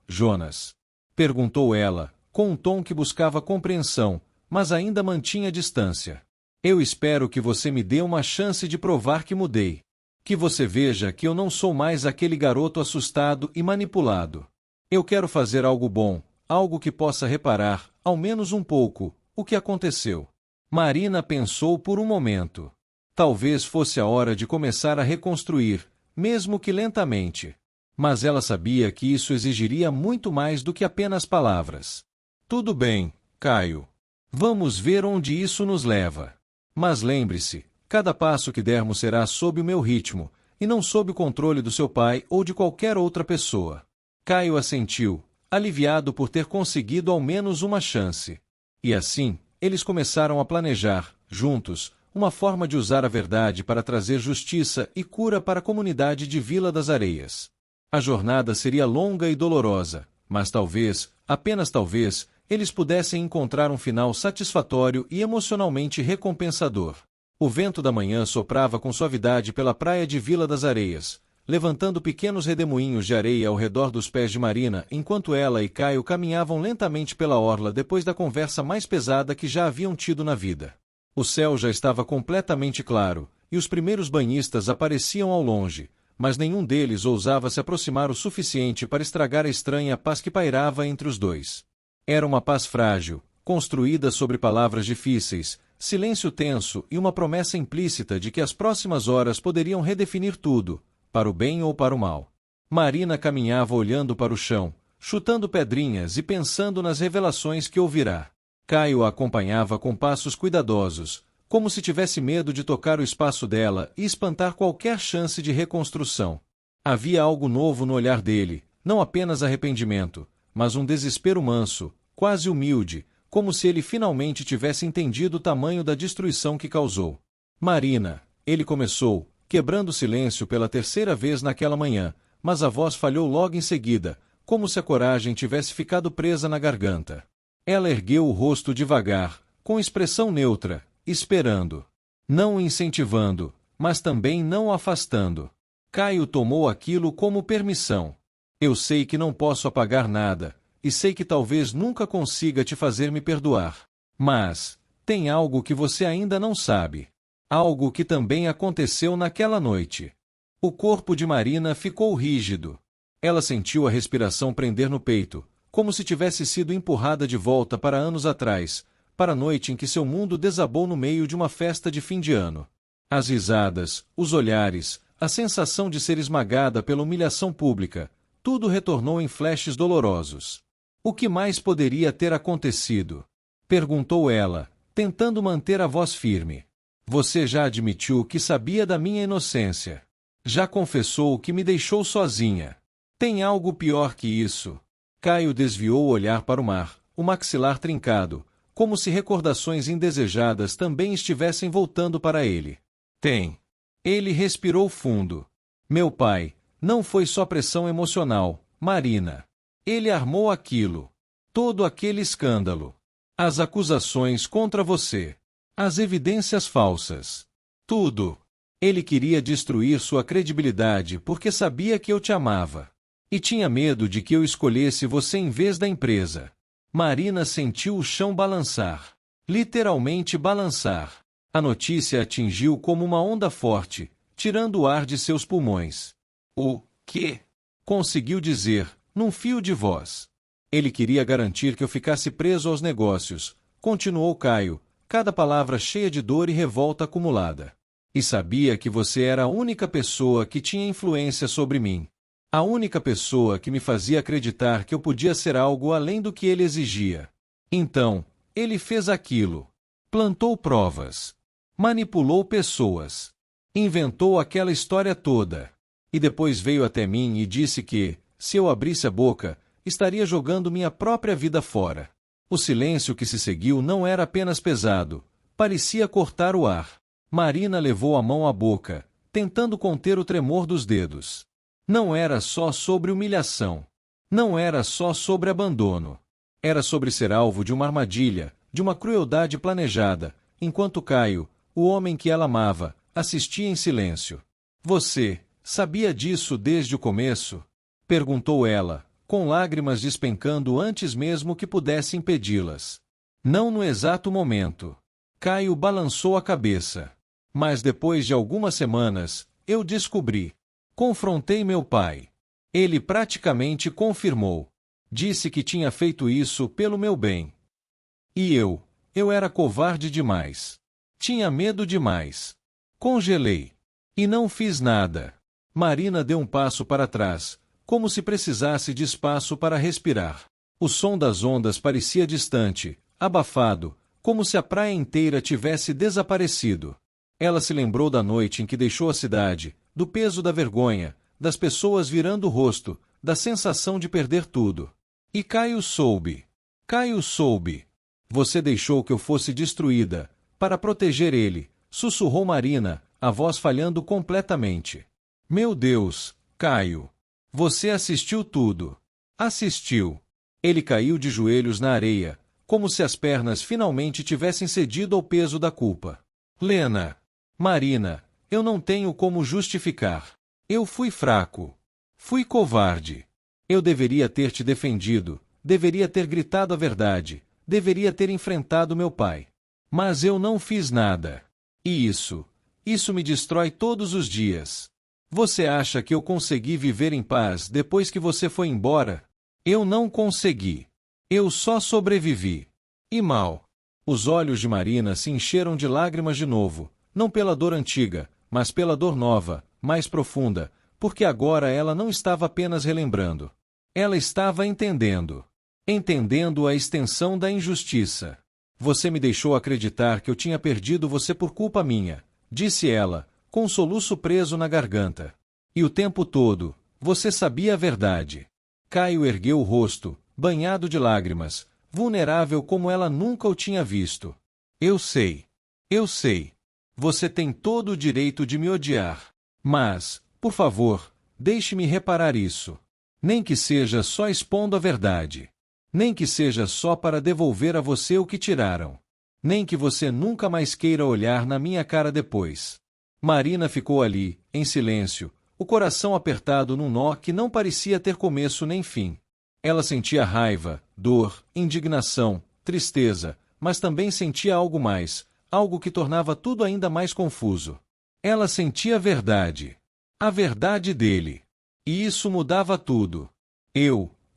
Jonas? Perguntou ela, com um tom que buscava compreensão, mas ainda mantinha distância. Eu espero que você me dê uma chance de provar que mudei. Que você veja que eu não sou mais aquele garoto assustado e manipulado. Eu quero fazer algo bom, algo que possa reparar, ao menos um pouco, o que aconteceu. Marina pensou por um momento. Talvez fosse a hora de começar a reconstruir, mesmo que lentamente. Mas ela sabia que isso exigiria muito mais do que apenas palavras. Tudo bem, Caio. Vamos ver onde isso nos leva. Mas lembre-se, cada passo que dermos será sob o meu ritmo, e não sob o controle do seu pai ou de qualquer outra pessoa. Caio assentiu, aliviado por ter conseguido ao menos uma chance. E assim, eles começaram a planejar, juntos, uma forma de usar a verdade para trazer justiça e cura para a comunidade de Vila das Areias. A jornada seria longa e dolorosa, mas talvez, apenas talvez, eles pudessem encontrar um final satisfatório e emocionalmente recompensador. O vento da manhã soprava com suavidade pela praia de Vila das Areias, levantando pequenos redemoinhos de areia ao redor dos pés de Marina enquanto ela e Caio caminhavam lentamente pela orla depois da conversa mais pesada que já haviam tido na vida. O céu já estava completamente claro, e os primeiros banhistas apareciam ao longe, mas nenhum deles ousava se aproximar o suficiente para estragar a estranha paz que pairava entre os dois. Era uma paz frágil, construída sobre palavras difíceis, silêncio tenso e uma promessa implícita de que as próximas horas poderiam redefinir tudo, para o bem ou para o mal. Marina caminhava olhando para o chão, chutando pedrinhas e pensando nas revelações que ouvirá. Caio a acompanhava com passos cuidadosos, como se tivesse medo de tocar o espaço dela e espantar qualquer chance de reconstrução. Havia algo novo no olhar dele, não apenas arrependimento, mas um desespero manso, quase humilde, como se ele finalmente tivesse entendido o tamanho da destruição que causou. Marina, ele começou, quebrando o silêncio pela terceira vez naquela manhã, mas a voz falhou logo em seguida, como se a coragem tivesse ficado presa na garganta. Ela ergueu o rosto devagar, com expressão neutra, esperando. Não o incentivando, mas também não o afastando. Caio tomou aquilo como permissão. Eu sei que não posso apagar nada, e sei que talvez nunca consiga te fazer me perdoar. Mas tem algo que você ainda não sabe. Algo que também aconteceu naquela noite. O corpo de Marina ficou rígido. Ela sentiu a respiração prender no peito, como se tivesse sido empurrada de volta para anos atrás, para a noite em que seu mundo desabou no meio de uma festa de fim de ano. As risadas, os olhares, a sensação de ser esmagada pela humilhação pública, tudo retornou em flashes dolorosos. O que mais poderia ter acontecido? Perguntou ela, tentando manter a voz firme. Você já admitiu que sabia da minha inocência. Já confessou que me deixou sozinha. Tem algo pior que isso. Caio desviou o olhar para o mar, o maxilar trincado, como se recordações indesejadas também estivessem voltando para ele. Tem. Ele respirou fundo. Meu pai, não foi só pressão emocional, Marina. Ele armou aquilo. Todo aquele escândalo. As acusações contra você. As evidências falsas. Tudo. Ele queria destruir sua credibilidade porque sabia que eu te amava. E tinha medo de que eu escolhesse você em vez da empresa. Marina sentiu o chão balançar. Literalmente balançar. A notícia atingiu como uma onda forte, tirando o ar de seus pulmões. O quê? Conseguiu dizer, num fio de voz. Ele queria garantir que eu ficasse preso aos negócios, continuou Caio, cada palavra cheia de dor e revolta acumulada. E sabia que você era a única pessoa que tinha influência sobre mim. A única pessoa que me fazia acreditar que eu podia ser algo além do que ele exigia. Então, ele fez aquilo. Plantou provas. Manipulou pessoas. Inventou aquela história toda. E depois veio até mim e disse que, se eu abrisse a boca, estaria jogando minha própria vida fora. O silêncio que se seguiu não era apenas pesado, parecia cortar o ar. Marina levou a mão à boca, tentando conter o tremor dos dedos. Não era só sobre humilhação. Não era só sobre abandono. Era sobre ser alvo de uma armadilha, de uma crueldade planejada, enquanto Caio, o homem que ela amava, assistia em silêncio. Você sabia disso desde o começo? Perguntou ela, com lágrimas despencando antes mesmo que pudesse impedi-las. Não no exato momento. Caio balançou a cabeça. Mas depois de algumas semanas, eu descobri. Confrontei meu pai. Ele praticamente confirmou. Disse que tinha feito isso pelo meu bem. E eu era covarde demais. Tinha medo demais. Congelei. E não fiz nada. Marina deu um passo para trás, como se precisasse de espaço para respirar. O som das ondas parecia distante, abafado, como se a praia inteira tivesse desaparecido. Ela se lembrou da noite em que deixou a cidade, do peso da vergonha, das pessoas virando o rosto, da sensação de perder tudo. E Caio soube. Caio soube. Você deixou que eu fosse destruída, para proteger ele, sussurrou Marina, a voz falhando completamente. Meu Deus, Caio. Você assistiu tudo. Assistiu. Ele caiu de joelhos na areia, como se as pernas finalmente tivessem cedido ao peso da culpa. Lena. Marina, eu não tenho como justificar. Eu fui fraco. Fui covarde. Eu deveria ter te defendido, deveria ter gritado a verdade, deveria ter enfrentado meu pai. Mas eu não fiz nada. E isso me destrói todos os dias. Você acha que eu consegui viver em paz depois que você foi embora? Eu não consegui. Eu só sobrevivi. E mal. Os olhos de Marina se encheram de lágrimas de novo, não pela dor antiga, mas pela dor nova, mais profunda, porque agora ela não estava apenas relembrando. Ela estava entendendo. Entendendo a extensão da injustiça. Você me deixou acreditar que eu tinha perdido você por culpa minha, disse ela, com um soluço preso na garganta. E o tempo todo, você sabia a verdade. Caio ergueu o rosto, banhado de lágrimas, vulnerável como ela nunca o tinha visto. Eu sei. Eu sei. Você tem todo o direito de me odiar. Mas, por favor, deixe-me reparar isso. Nem que seja só expondo a verdade. Nem que seja só para devolver a você o que tiraram. Nem que você nunca mais queira olhar na minha cara depois. Marina ficou ali, em silêncio, o coração apertado num nó que não parecia ter começo nem fim. Ela sentia raiva, dor, indignação, tristeza, mas também sentia algo mais, algo que tornava tudo ainda mais confuso. Ela sentia a verdade dele. E isso mudava tudo.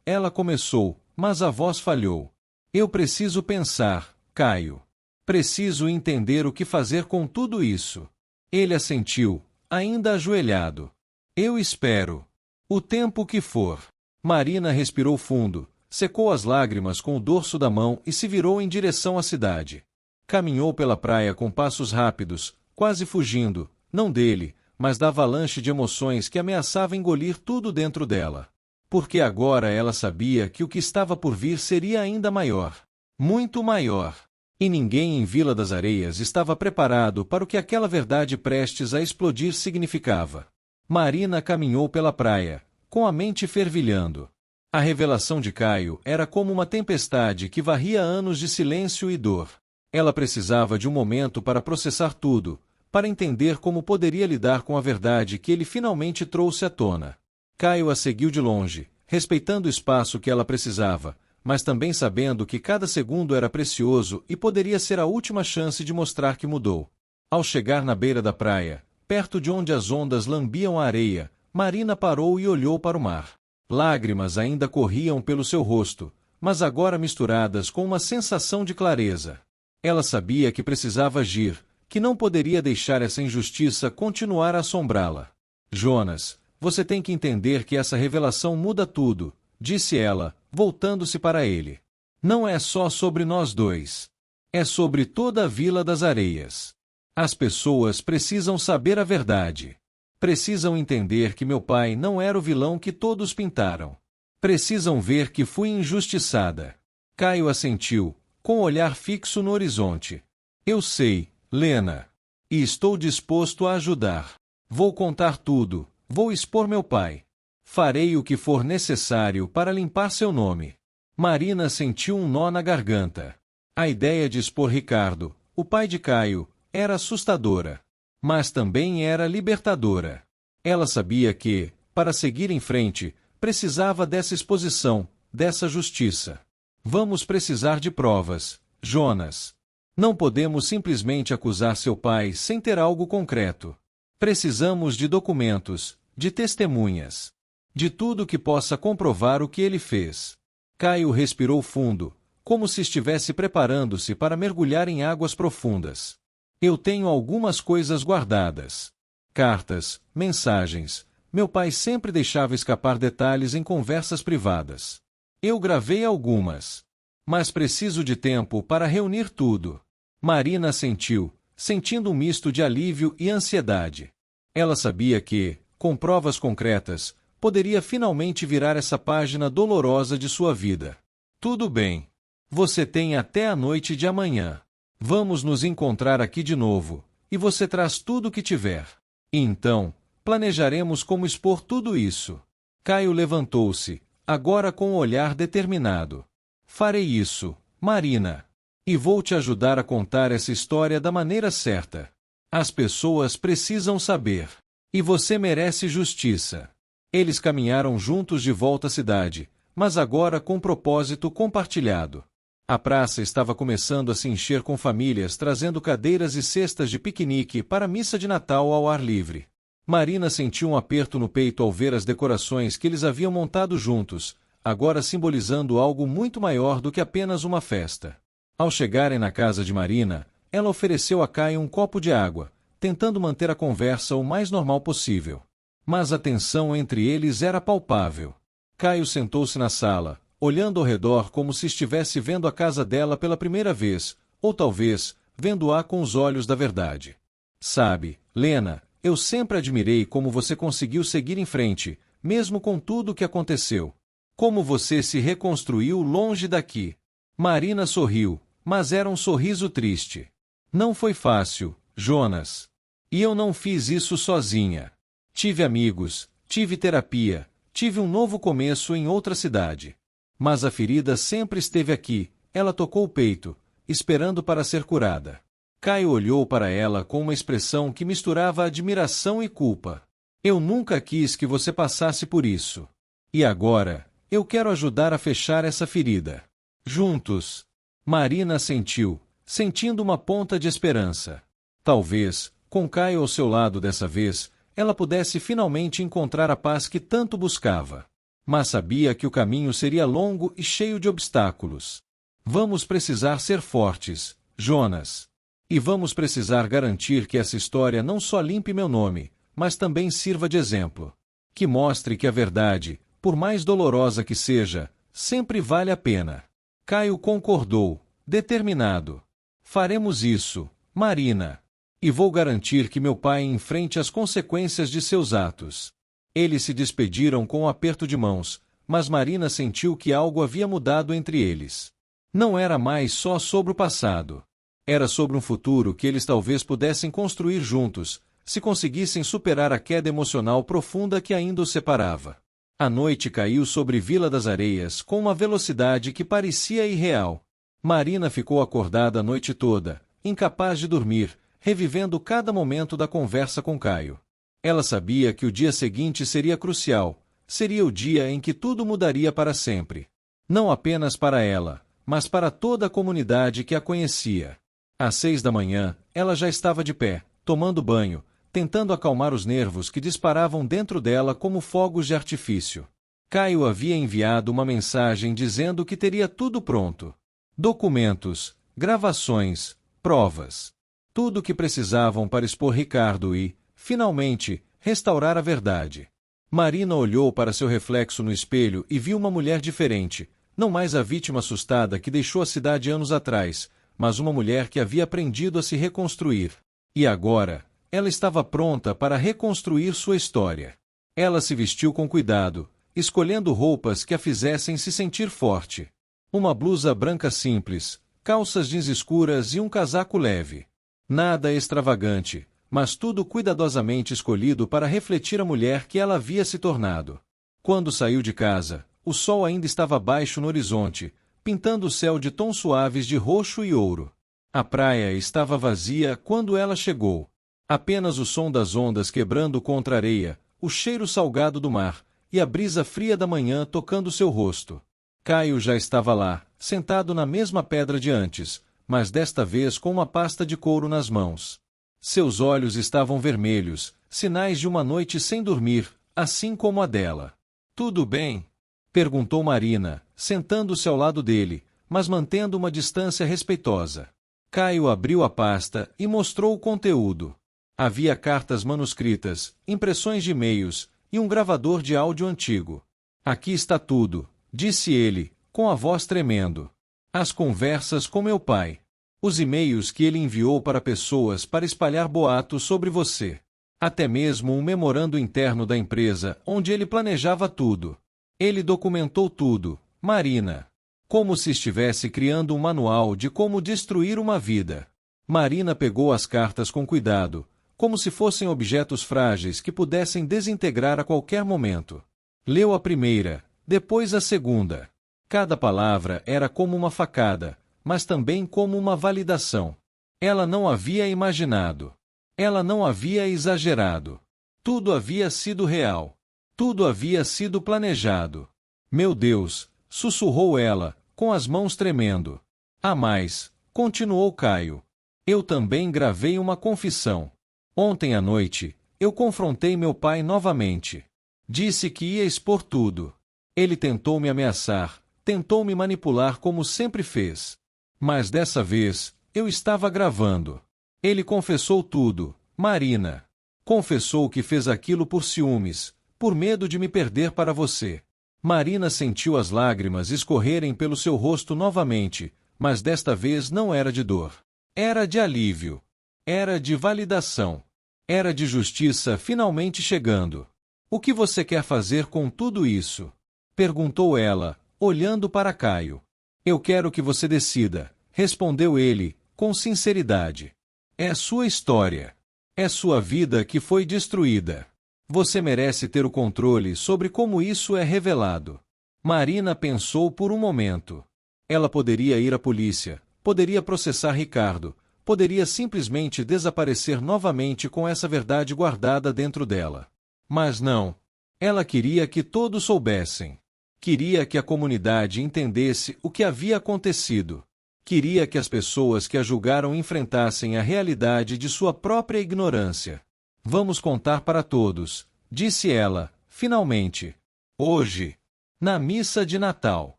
Ela começou, mas a voz falhou. Eu preciso pensar, Caio. Preciso entender o que fazer com tudo isso. Ele assentiu, ainda ajoelhado. Eu espero. O tempo que for. Marina respirou fundo, secou as lágrimas com o dorso da mão e se virou em direção à cidade. Caminhou pela praia com passos rápidos, quase fugindo, não dele, mas da avalanche de emoções que ameaçava engolir tudo dentro dela. Porque agora ela sabia que o que estava por vir seria ainda maior. Muito maior. E ninguém em Vila das Areias estava preparado para o que aquela verdade prestes a explodir significava. Marina caminhou pela praia, com a mente fervilhando. A revelação de Caio era como uma tempestade que varria anos de silêncio e dor. Ela precisava de um momento para processar tudo, para entender como poderia lidar com a verdade que ele finalmente trouxe à tona. Caio a seguiu de longe, respeitando o espaço que ela precisava, mas também sabendo que cada segundo era precioso e poderia ser a última chance de mostrar que mudou. Ao chegar na beira da praia, perto de onde as ondas lambiam a areia, Marina parou e olhou para o mar. Lágrimas ainda corriam pelo seu rosto, mas agora misturadas com uma sensação de clareza. Ela sabia que precisava agir, que não poderia deixar essa injustiça continuar a assombrá-la. Jonas, você tem que entender que essa revelação muda tudo, disse ela, voltando-se para ele. Não é só sobre nós dois. É sobre toda a Vila das Areias. As pessoas precisam saber a verdade. Precisam entender que meu pai não era o vilão que todos pintaram. Precisam ver que fui injustiçada. Caio assentiu, com o olhar fixo no horizonte. Eu sei, Lena. E estou disposto a ajudar. Vou contar tudo, vou expor meu pai. Farei o que for necessário para limpar seu nome. Marina sentiu um nó na garganta. A ideia de expor Ricardo, o pai de Caio, era assustadora. Mas também era libertadora. Ela sabia que, para seguir em frente, precisava dessa exposição, dessa justiça. Vamos precisar de provas, Jonas. Não podemos simplesmente acusar seu pai sem ter algo concreto. Precisamos de documentos, de testemunhas. De tudo que possa comprovar o que ele fez. Caio respirou fundo, como se estivesse preparando-se para mergulhar em águas profundas. Eu tenho algumas coisas guardadas. Cartas, mensagens. Meu pai sempre deixava escapar detalhes em conversas privadas. Eu gravei algumas. Mas preciso de tempo para reunir tudo. Marina assentiu, sentindo um misto de alívio e ansiedade. Ela sabia que, com provas concretas, poderia finalmente virar essa página dolorosa de sua vida. Tudo bem. Você tem até a noite de amanhã. Vamos nos encontrar aqui de novo, e você traz tudo o que tiver. E então, planejaremos como expor tudo isso. Caio levantou-se, agora com um olhar determinado. Farei isso, Marina. E vou te ajudar a contar essa história da maneira certa. As pessoas precisam saber. E você merece justiça. Eles caminharam juntos de volta à cidade, mas agora com propósito compartilhado. A praça estava começando a se encher com famílias trazendo cadeiras e cestas de piquenique para a missa de Natal ao ar livre. Marina sentiu um aperto no peito ao ver as decorações que eles haviam montado juntos, agora simbolizando algo muito maior do que apenas uma festa. Ao chegarem na casa de Marina, ela ofereceu a Caio um copo de água, tentando manter a conversa o mais normal possível. Mas a tensão entre eles era palpável. Caio sentou-se na sala, olhando ao redor como se estivesse vendo a casa dela pela primeira vez, ou talvez, vendo-a com os olhos da verdade. Sabe, Lena, eu sempre admirei como você conseguiu seguir em frente, mesmo com tudo o que aconteceu. Como você se reconstruiu longe daqui. Marina sorriu, mas era um sorriso triste. Não foi fácil, Jonas. E eu não fiz isso sozinha. Tive amigos, Tive terapia, tive um novo começo em outra cidade. Mas a ferida sempre esteve aqui, ela tocou o peito, esperando para ser curada. Caio olhou para ela com uma expressão que misturava admiração e culpa. Eu nunca quis que você passasse por isso. E agora, eu quero ajudar a fechar essa ferida. Juntos. Marina assentiu, sentindo uma ponta de esperança. Talvez, com Caio ao seu lado dessa vez, ela pudesse finalmente encontrar a paz que tanto buscava. Mas sabia que o caminho seria longo e cheio de obstáculos. Vamos precisar ser fortes, Jonas. E vamos precisar garantir que essa história não só limpe meu nome, mas também sirva de exemplo. Que mostre que a verdade, por mais dolorosa que seja, sempre vale a pena. Caio concordou, determinado. Faremos isso, Marina. E vou garantir que meu pai enfrente as consequências de seus atos. Eles se despediram com um aperto de mãos, mas Marina sentiu que algo havia mudado entre eles. Não era mais só sobre o passado. Era sobre um futuro que eles talvez pudessem construir juntos, se conseguissem superar a queda emocional profunda que ainda os separava. A noite caiu sobre Vila das Areias com uma velocidade que parecia irreal. Marina ficou acordada a noite toda, incapaz de dormir, revivendo cada momento da conversa com Caio. Ela sabia que o dia seguinte seria crucial, seria o dia em que tudo mudaria para sempre. Não apenas para ela, mas para toda a comunidade que a conhecia. Às 6 da manhã, ela já estava de pé, tomando banho, tentando acalmar os nervos que disparavam dentro dela como fogos de artifício. Caio havia enviado uma mensagem dizendo que teria tudo pronto. Documentos, gravações, provas. Tudo o que precisavam para expor Ricardo e, finalmente, restaurar a verdade. Marina olhou para seu reflexo no espelho e viu uma mulher diferente, não mais a vítima assustada que deixou a cidade anos atrás, mas uma mulher que havia aprendido a se reconstruir. E agora, ela estava pronta para reconstruir sua história. Ela se vestiu com cuidado, escolhendo roupas que a fizessem se sentir forte. Uma blusa branca simples, calças jeans escuras e um casaco leve. Nada extravagante, mas tudo cuidadosamente escolhido para refletir a mulher que ela havia se tornado. Quando saiu de casa, o sol ainda estava baixo no horizonte, pintando o céu de tons suaves de roxo e ouro. A praia estava vazia quando ela chegou. Apenas o som das ondas quebrando contra a areia, o cheiro salgado do mar, e a brisa fria da manhã tocando seu rosto. Caio já estava lá, sentado na mesma pedra de antes, mas desta vez com uma pasta de couro nas mãos. Seus olhos estavam vermelhos, sinais de uma noite sem dormir, assim como a dela. "Tudo bem?" perguntou Marina, sentando-se ao lado dele, mas mantendo uma distância respeitosa. Caio abriu a pasta e mostrou o conteúdo. Havia cartas manuscritas, impressões de e-mails e um gravador de áudio antigo. "Aqui está tudo", disse ele, com a voz tremendo. "As conversas com meu pai. Os e-mails que ele enviou para pessoas para espalhar boatos sobre você. Até mesmo um memorando interno da empresa onde ele planejava tudo. Ele documentou tudo, Marina. Como se estivesse criando um manual de como destruir uma vida." Marina pegou as cartas com cuidado, como se fossem objetos frágeis que pudessem desintegrar a qualquer momento. Leu a primeira, depois a segunda. Cada palavra era como uma facada, mas também como uma validação. Ela não havia imaginado. Ela não havia exagerado. Tudo havia sido real. Tudo havia sido planejado. "Meu Deus", sussurrou ela, com as mãos tremendo. "Há mais", continuou Caio. "Eu também gravei uma confissão. Ontem à noite, eu confrontei meu pai novamente. Disse que ia expor tudo. Ele tentou me ameaçar, tentou me manipular como sempre fez. Mas dessa vez, eu estava gravando. Ele confessou tudo, Marina. Confessou que fez aquilo por ciúmes, por medo de me perder para você." Marina sentiu as lágrimas escorrerem pelo seu rosto novamente, mas desta vez não era de dor. Era de alívio. Era de validação. Era de justiça finalmente chegando. "O que você quer fazer com tudo isso?" perguntou ela, olhando para Caio. "Eu quero que você decida", respondeu ele, com sinceridade. "É sua história. É sua vida que foi destruída. Você merece ter o controle sobre como isso é revelado. Marina pensou por um momento. Ela poderia ir à polícia, poderia processar Ricardo, poderia simplesmente desaparecer novamente com essa verdade guardada dentro dela. Mas não. Ela queria que todos soubessem. Queria que a comunidade entendesse o que havia acontecido. Queria que as pessoas que a julgaram enfrentassem a realidade de sua própria ignorância. Vamos contar para todos, disse ela, finalmente. Hoje, na missa de Natal.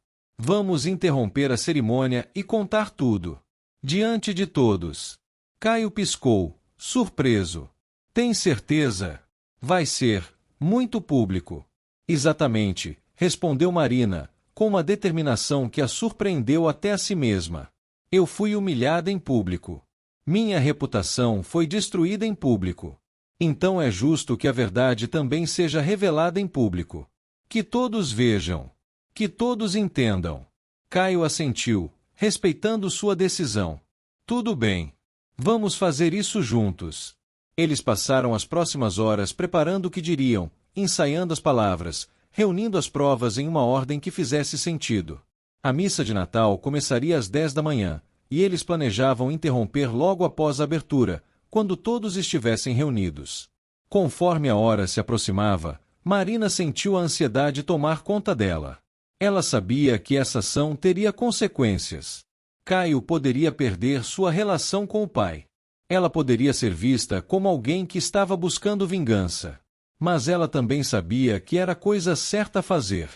Vamos interromper a cerimônia e contar tudo. Diante de todos. Caio piscou, surpreso. Tem certeza? Vai ser muito público. Exatamente, respondeu Marina, com uma determinação que a surpreendeu até a si mesma. Eu fui humilhada em público. Minha reputação foi destruída em público. Então é justo que a verdade também seja revelada em público. Que todos vejam. Que todos entendam. Caio assentiu, respeitando sua decisão. Tudo bem. Vamos fazer isso juntos. Eles passaram as próximas horas preparando o que diriam, ensaiando as palavras, reunindo as provas em uma ordem que fizesse sentido. A missa de Natal começaria às 10 da manhã, e eles planejavam interromper logo após a abertura, quando todos estivessem reunidos. Conforme a hora se aproximava, Marina sentiu a ansiedade tomar conta dela. Ela sabia que essa ação teria consequências. Caio poderia perder sua relação com o pai. Ela poderia ser vista como alguém que estava buscando vingança. Mas ela também sabia que era a coisa certa a fazer.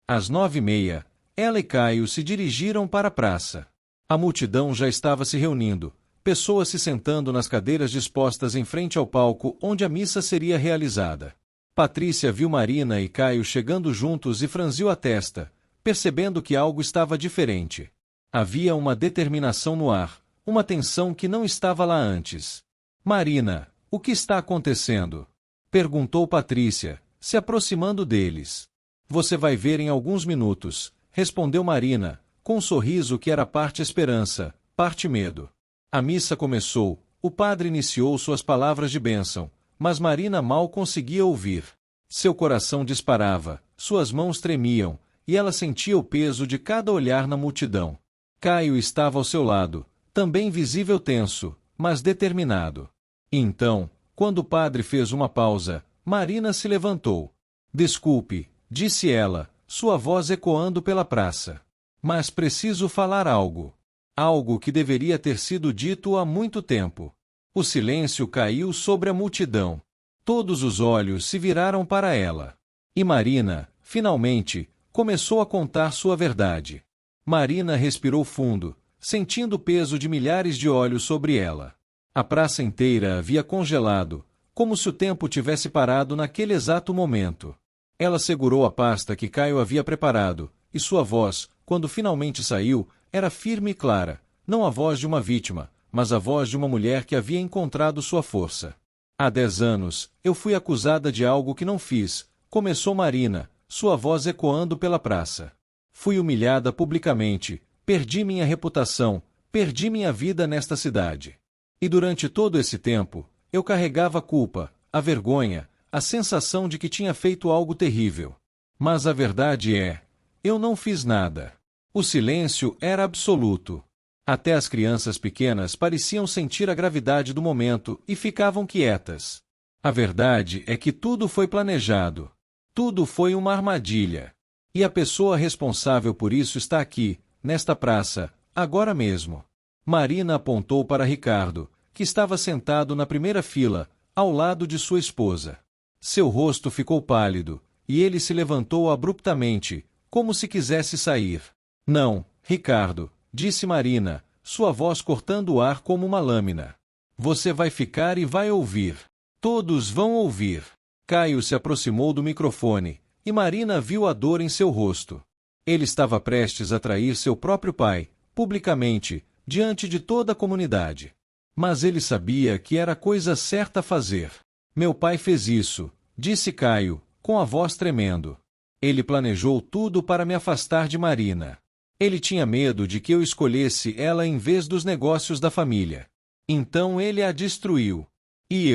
Às 9h30, ela e Caio se dirigiram para a praça. A multidão já estava se reunindo, pessoas se sentando nas cadeiras dispostas em frente ao palco onde a missa seria realizada. Patrícia viu Marina e Caio chegando juntos e franziu a testa, percebendo que algo estava diferente. Havia uma determinação no ar, uma tensão que não estava lá antes. Marina, o que está acontecendo? Perguntou Patrícia, se aproximando deles. Você vai ver em alguns minutos, respondeu Marina, com um sorriso que era parte esperança, parte medo. A missa começou, o padre iniciou suas palavras de bênção, mas Marina mal conseguia ouvir. Seu coração disparava, suas mãos tremiam, e ela sentia o peso de cada olhar na multidão. Caio estava ao seu lado, também visível tenso, mas determinado. E então, quando o padre fez uma pausa, Marina se levantou. Desculpe, disse ela, sua voz ecoando pela praça. Mas preciso falar algo. Algo que deveria ter sido dito há muito tempo. O silêncio caiu sobre a multidão. Todos os olhos se viraram para ela. E Marina, finalmente, começou a contar sua verdade. Marina respirou fundo, sentindo o peso de milhares de olhos sobre ela. A praça inteira havia congelado, como se o tempo tivesse parado naquele exato momento. Ela segurou a pasta que Caio havia preparado, e sua voz, quando finalmente saiu, era firme e clara, não a voz de uma vítima, mas a voz de uma mulher que havia encontrado sua força. Há 10 anos, eu fui acusada de algo que não fiz, começou Marina, sua voz ecoando pela praça. Fui humilhada publicamente, perdi minha reputação, perdi minha vida nesta cidade. E durante todo esse tempo, eu carregava a culpa, a vergonha, a sensação de que tinha feito algo terrível. Mas a verdade é, eu não fiz nada. O silêncio era absoluto. Até as crianças pequenas pareciam sentir a gravidade do momento e ficavam quietas. A verdade é que tudo foi planejado. Tudo foi uma armadilha. E a pessoa responsável por isso está aqui, nesta praça, agora mesmo. Marina apontou para Ricardo, que estava sentado na primeira fila, ao lado de sua esposa. Seu rosto ficou pálido, e ele se levantou abruptamente, como se quisesse sair. Não, Ricardo, disse Marina, sua voz cortando o ar como uma lâmina. Você vai ficar e vai ouvir. Todos vão ouvir. Caio se aproximou do microfone, e Marina viu a dor em seu rosto. Ele estava prestes a trair seu próprio pai, publicamente, diante de toda a comunidade. Mas ele sabia que era a coisa certa a fazer. Meu pai fez isso, disse Caio, com a voz tremendo. Ele planejou tudo para me afastar de Marina. Ele tinha medo de que eu escolhesse ela em vez dos negócios da família. Então ele a destruiu. E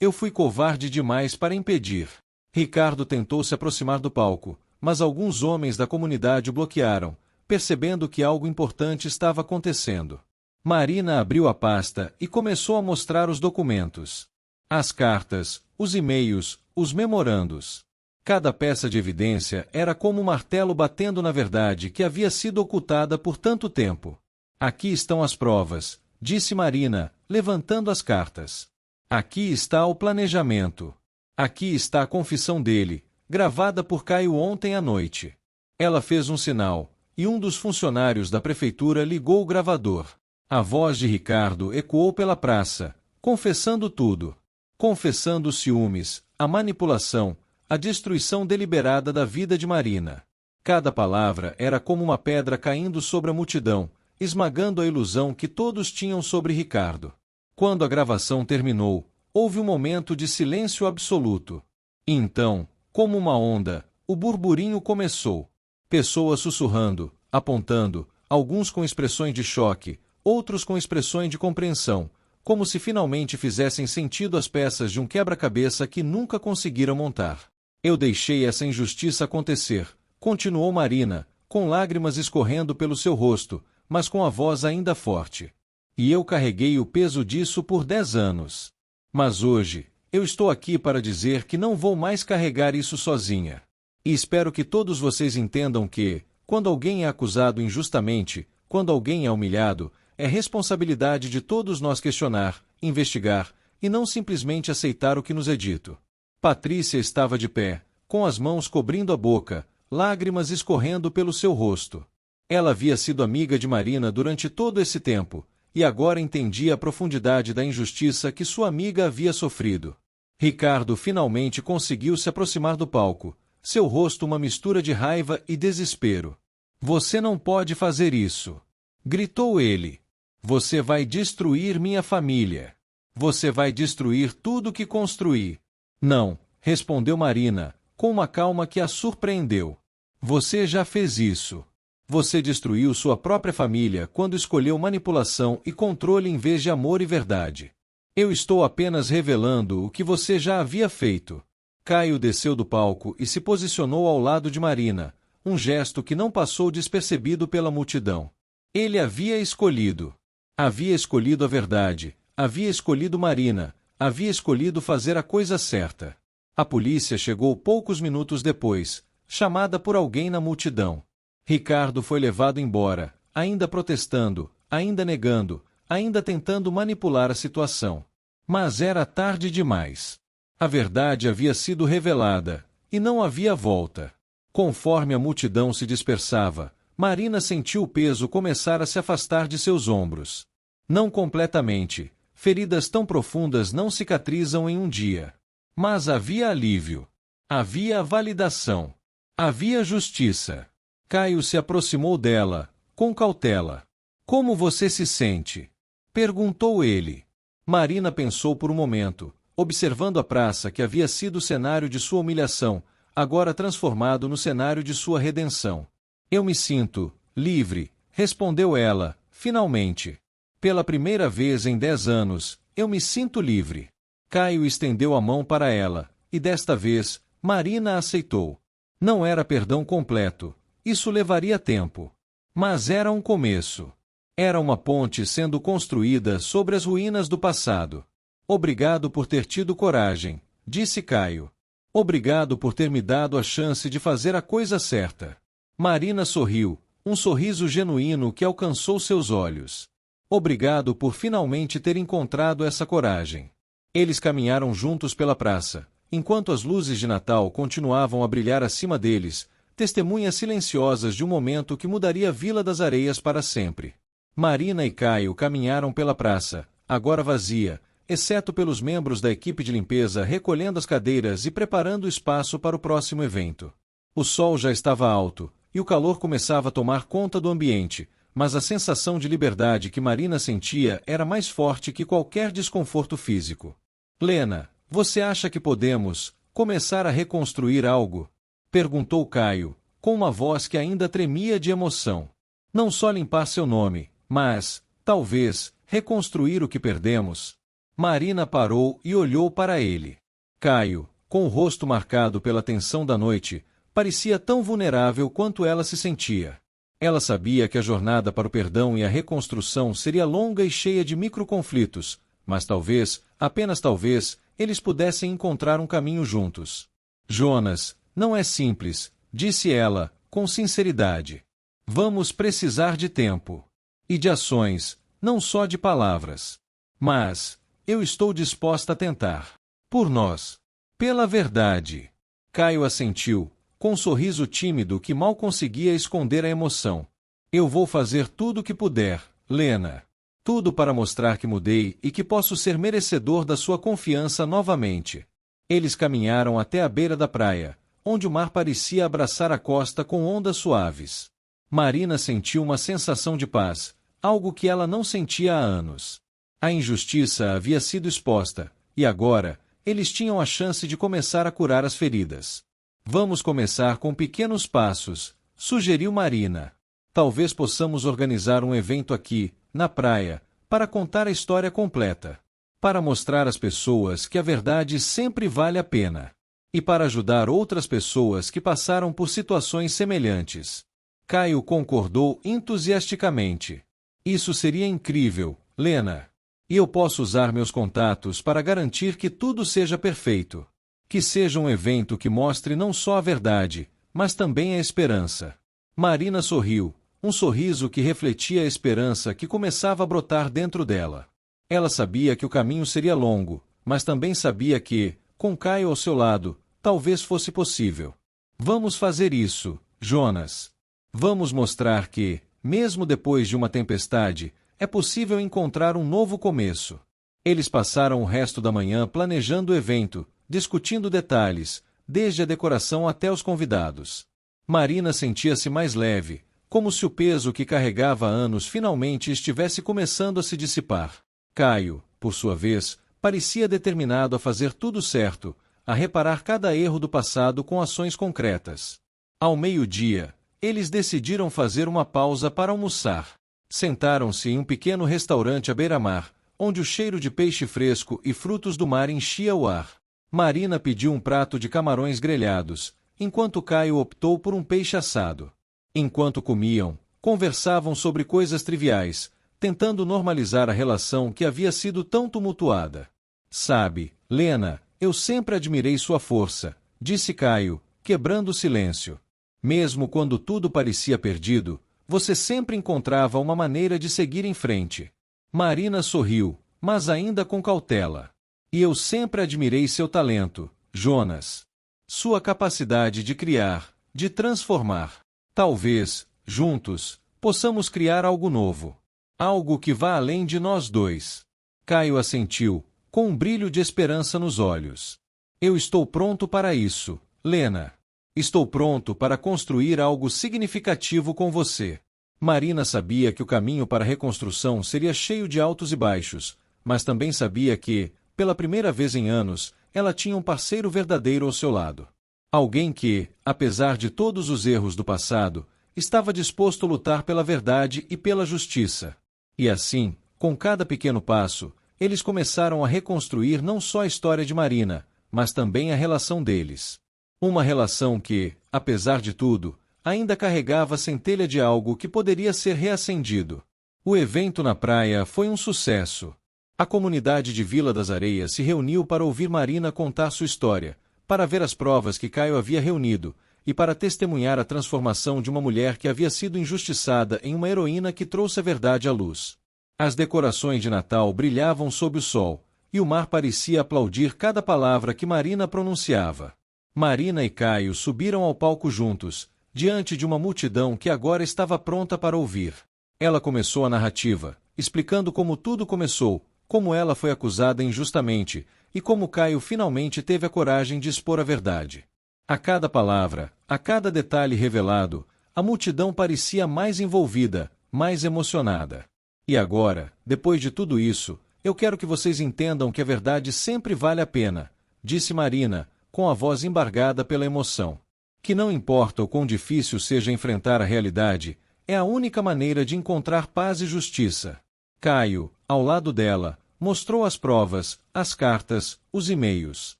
eu fui covarde demais para impedir. Ricardo tentou se aproximar do palco, mas alguns homens da comunidade o bloquearam, percebendo que algo importante estava acontecendo. Marina abriu a pasta e começou a mostrar os documentos. As cartas, os e-mails, os memorandos. Cada peça de evidência era como um martelo batendo na verdade que havia sido ocultada por tanto tempo. Aqui estão as provas, disse Marina, levantando as cartas. Aqui está o planejamento. Aqui está a confissão dele, gravada por Caio ontem à noite. Ela fez um sinal, e um dos funcionários da prefeitura ligou o gravador. A voz de Ricardo ecoou pela praça, confessando tudo. Confessando os ciúmes, a manipulação, a destruição deliberada da vida de Marina. Cada palavra era como uma pedra caindo sobre a multidão, esmagando a ilusão que todos tinham sobre Ricardo. Quando a gravação terminou, houve um momento de silêncio absoluto. E então, como uma onda, o burburinho começou. Pessoas sussurrando, apontando, alguns com expressões de choque, outros com expressões de compreensão, como se finalmente fizessem sentido as peças de um quebra-cabeça que nunca conseguiram montar. Eu deixei essa injustiça acontecer, continuou Marina, com lágrimas escorrendo pelo seu rosto, mas com a voz ainda forte. E eu carreguei o peso disso por 10 anos. Mas hoje, eu estou aqui para dizer que não vou mais carregar isso sozinha. E espero que todos vocês entendam que, quando alguém é acusado injustamente, quando alguém é humilhado, é responsabilidade de todos nós questionar, investigar, e não simplesmente aceitar o que nos é dito. Patrícia estava de pé, com as mãos cobrindo a boca, lágrimas escorrendo pelo seu rosto. Ela havia sido amiga de Marina durante todo esse tempo, e agora entendia a profundidade da injustiça que sua amiga havia sofrido. Ricardo finalmente conseguiu se aproximar do palco, seu rosto uma mistura de raiva e desespero. "Você não pode fazer isso!" gritou ele. "Você vai destruir minha família. Você vai destruir tudo que construí." "Não", respondeu Marina, com uma calma que a surpreendeu. "Você já fez isso. Você destruiu sua própria família quando escolheu manipulação e controle em vez de amor e verdade. Eu estou apenas revelando o que você já havia feito." Caio desceu do palco e se posicionou ao lado de Marina, um gesto que não passou despercebido pela multidão. Ele havia escolhido. Havia escolhido a verdade, havia escolhido Marina, havia escolhido fazer a coisa certa. A polícia chegou poucos minutos depois, chamada por alguém na multidão. Ricardo foi levado embora, ainda protestando, ainda negando, ainda tentando manipular a situação. Mas era tarde demais. A verdade havia sido revelada, e não havia volta. Conforme a multidão se dispersava, Marina sentiu o peso começar a se afastar de seus ombros. Não completamente, feridas tão profundas não cicatrizam em um dia. Mas havia alívio. Havia validação. Havia justiça. Caio se aproximou dela, com cautela. "Como você se sente?" perguntou ele. Marina pensou por um momento, observando a praça que havia sido o cenário de sua humilhação, agora transformado no cenário de sua redenção. "Eu me sinto livre", respondeu ela, finalmente. "Pela primeira vez em 10 anos, eu me sinto livre." Caio estendeu a mão para ela, e desta vez, Marina aceitou. Não era perdão completo, isso levaria tempo. Mas era um começo. Era uma ponte sendo construída sobre as ruínas do passado. "Obrigado por ter tido coragem", disse Caio. "Obrigado por ter me dado a chance de fazer a coisa certa." Marina sorriu, um sorriso genuíno que alcançou seus olhos. "Obrigado por finalmente ter encontrado essa coragem." Eles caminharam juntos pela praça, enquanto as luzes de Natal continuavam a brilhar acima deles, testemunhas silenciosas de um momento que mudaria a Vila das Areias para sempre. Marina e Caio caminharam pela praça, agora vazia, exceto pelos membros da equipe de limpeza recolhendo as cadeiras e preparando o espaço para o próximo evento. O sol já estava alto, e o calor começava a tomar conta do ambiente, mas a sensação de liberdade que Marina sentia era mais forte que qualquer desconforto físico. "Lena, você acha que podemos começar a reconstruir algo?" perguntou Caio, com uma voz que ainda tremia de emoção. "Não só limpar seu nome, mas, talvez, reconstruir o que perdemos." Marina parou e olhou para ele. Caio, com o rosto marcado pela tensão da noite, parecia tão vulnerável quanto ela se sentia. Ela sabia que a jornada para o perdão e a reconstrução seria longa e cheia de microconflitos, mas talvez, apenas talvez, eles pudessem encontrar um caminho juntos. Jonas, não é simples, disse ela, com sinceridade. Vamos precisar de tempo. E de ações, não só de palavras. Mas, eu estou disposta a tentar. Por nós. Pela verdade. Caio assentiu, com um sorriso tímido que mal conseguia esconder a emoção. Eu vou fazer tudo o que puder, Lena. Tudo para mostrar que mudei e que posso ser merecedor da sua confiança novamente. Eles caminharam até a beira da praia, onde o mar parecia abraçar a costa com ondas suaves. Marina sentiu uma sensação de paz, algo que ela não sentia há anos. A injustiça havia sido exposta, e agora, eles tinham a chance de começar a curar as feridas. Vamos começar com pequenos passos, sugeriu Marina. Talvez possamos organizar um evento aqui, na praia, para contar a história completa. Para mostrar às pessoas que a verdade sempre vale a pena. E para ajudar outras pessoas que passaram por situações semelhantes. Caio concordou entusiasticamente. Isso seria incrível, Lena. E eu posso usar meus contatos para garantir que tudo seja perfeito. Que seja um evento que mostre não só a verdade, mas também a esperança. Marina sorriu, um sorriso que refletia a esperança que começava a brotar dentro dela. Ela sabia que o caminho seria longo, mas também sabia que, com Caio ao seu lado, talvez fosse possível. Vamos fazer isso, Jonas. Vamos mostrar que, mesmo depois de uma tempestade, é possível encontrar um novo começo. Eles passaram o resto da manhã planejando o evento, discutindo detalhes, desde a decoração até os convidados. Marina sentia-se mais leve, como se o peso que carregava há anos finalmente estivesse começando a se dissipar. Caio, por sua vez, parecia determinado a fazer tudo certo, a reparar cada erro do passado com ações concretas. Ao meio-dia, eles decidiram fazer uma pausa para almoçar. Sentaram-se em um pequeno restaurante à beira-mar, onde o cheiro de peixe fresco e frutos do mar enchia o ar. Marina pediu um prato de camarões grelhados, enquanto Caio optou por um peixe assado. Enquanto comiam, conversavam sobre coisas triviais, tentando normalizar a relação que havia sido tão tumultuada. Sabe, Lena, eu sempre admirei sua força, disse Caio, quebrando o silêncio. Mesmo quando tudo parecia perdido, você sempre encontrava uma maneira de seguir em frente. Marina sorriu, mas ainda com cautela. E eu sempre admirei seu talento, Jonas. Sua capacidade de criar, de transformar. Talvez, juntos, possamos criar algo novo. Algo que vá além de nós dois. Caio assentiu, com um brilho de esperança nos olhos. Eu estou pronto para isso, Lena. Estou pronto para construir algo significativo com você. Marina sabia que o caminho para a reconstrução seria cheio de altos e baixos, mas também sabia que, pela primeira vez em anos, ela tinha um parceiro verdadeiro ao seu lado. Alguém que, apesar de todos os erros do passado, estava disposto a lutar pela verdade e pela justiça. E assim, com cada pequeno passo, eles começaram a reconstruir não só a história de Marina, mas também a relação deles. Uma relação que, apesar de tudo, ainda carregava a centelha de algo que poderia ser reacendido. O evento na praia foi um sucesso. A comunidade de Vila das Areias se reuniu para ouvir Marina contar sua história, para ver as provas que Caio havia reunido, e para testemunhar a transformação de uma mulher que havia sido injustiçada em uma heroína que trouxe a verdade à luz. As decorações de Natal brilhavam sob o sol, e o mar parecia aplaudir cada palavra que Marina pronunciava. Marina e Caio subiram ao palco juntos, diante de uma multidão que agora estava pronta para ouvir. Ela começou a narrativa, explicando como tudo começou, como ela foi acusada injustamente, e como Caio finalmente teve a coragem de expor a verdade. A cada palavra, a cada detalhe revelado, a multidão parecia mais envolvida, mais emocionada. E agora, depois de tudo isso, eu quero que vocês entendam que a verdade sempre vale a pena, disse Marina, com a voz embargada pela emoção. Que não importa o quão difícil seja enfrentar a realidade, é a única maneira de encontrar paz e justiça. Caio, ao lado dela, mostrou as provas, as cartas, os e-mails.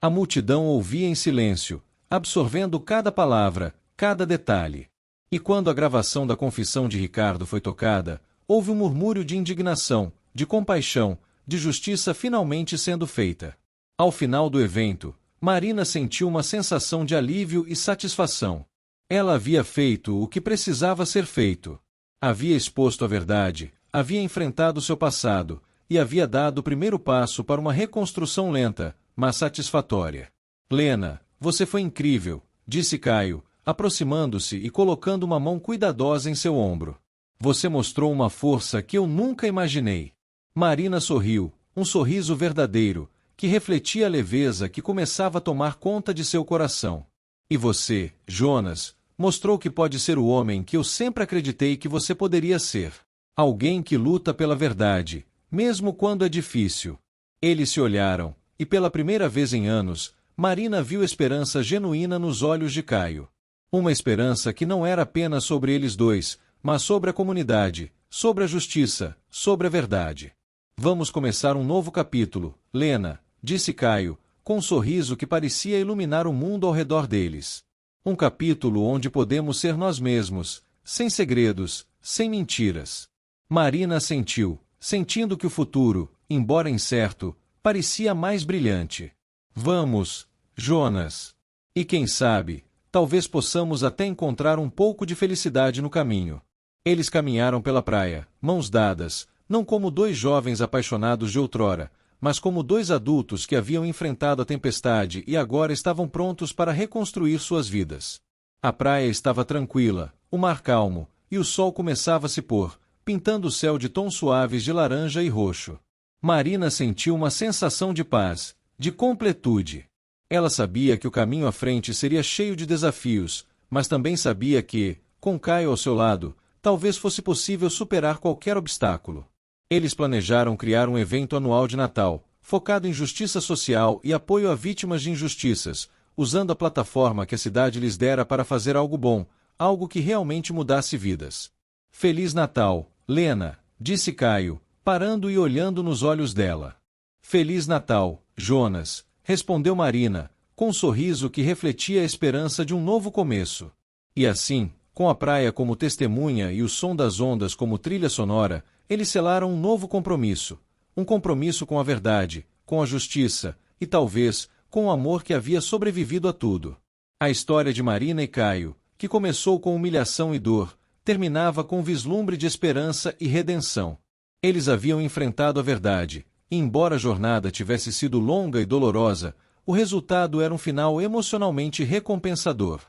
A multidão ouvia em silêncio, absorvendo cada palavra, cada detalhe. E quando a gravação da confissão de Ricardo foi tocada, houve um murmúrio de indignação, de compaixão, de justiça finalmente sendo feita. Ao final do evento, Marina sentiu uma sensação de alívio e satisfação. Ela havia feito o que precisava ser feito. Havia exposto a verdade, havia enfrentado seu passado, e havia dado o primeiro passo para uma reconstrução lenta, mas satisfatória. Lena, você foi incrível, disse Caio, aproximando-se e colocando uma mão cuidadosa em seu ombro. Você mostrou uma força que eu nunca imaginei. Marina sorriu, um sorriso verdadeiro, que refletia a leveza que começava a tomar conta de seu coração. E você, Jonas, mostrou que pode ser o homem que eu sempre acreditei que você poderia ser. Alguém que luta pela verdade, mesmo quando é difícil. Eles se olharam, e pela primeira vez em anos, Marina viu esperança genuína nos olhos de Caio. Uma esperança que não era apenas sobre eles dois, mas sobre a comunidade, sobre a justiça, sobre a verdade. Vamos começar um novo capítulo, Lena, disse Caio, com um sorriso que parecia iluminar o mundo ao redor deles. Um capítulo onde podemos ser nós mesmos, sem segredos, sem mentiras. Marina assentiu, sentindo que o futuro, embora incerto, parecia mais brilhante. Vamos, Jonas. E quem sabe, talvez possamos até encontrar um pouco de felicidade no caminho. Eles caminharam pela praia, mãos dadas, não como dois jovens apaixonados de outrora, mas como dois adultos que haviam enfrentado a tempestade e agora estavam prontos para reconstruir suas vidas. A praia estava tranquila, o mar calmo, e o sol começava a se pôr, pintando o céu de tons suaves de laranja e roxo. Marina sentiu uma sensação de paz, de completude. Ela sabia que o caminho à frente seria cheio de desafios, mas também sabia que, com Caio ao seu lado, talvez fosse possível superar qualquer obstáculo. Eles planejaram criar um evento anual de Natal, focado em justiça social e apoio a vítimas de injustiças, usando a plataforma que a cidade lhes dera para fazer algo bom, algo que realmente mudasse vidas. Feliz Natal, Lena, disse Caio, parando e olhando nos olhos dela. Feliz Natal, Jonas, respondeu Marina, com um sorriso que refletia a esperança de um novo começo. E assim, com a praia como testemunha e o som das ondas como trilha sonora, eles selaram um novo compromisso. Um compromisso com a verdade, com a justiça, e talvez, com o amor que havia sobrevivido a tudo. A história de Marina e Caio, que começou com humilhação e dor, terminava com um vislumbre de esperança e redenção. Eles haviam enfrentado a verdade, e embora a jornada tivesse sido longa e dolorosa, o resultado era um final emocionalmente recompensador.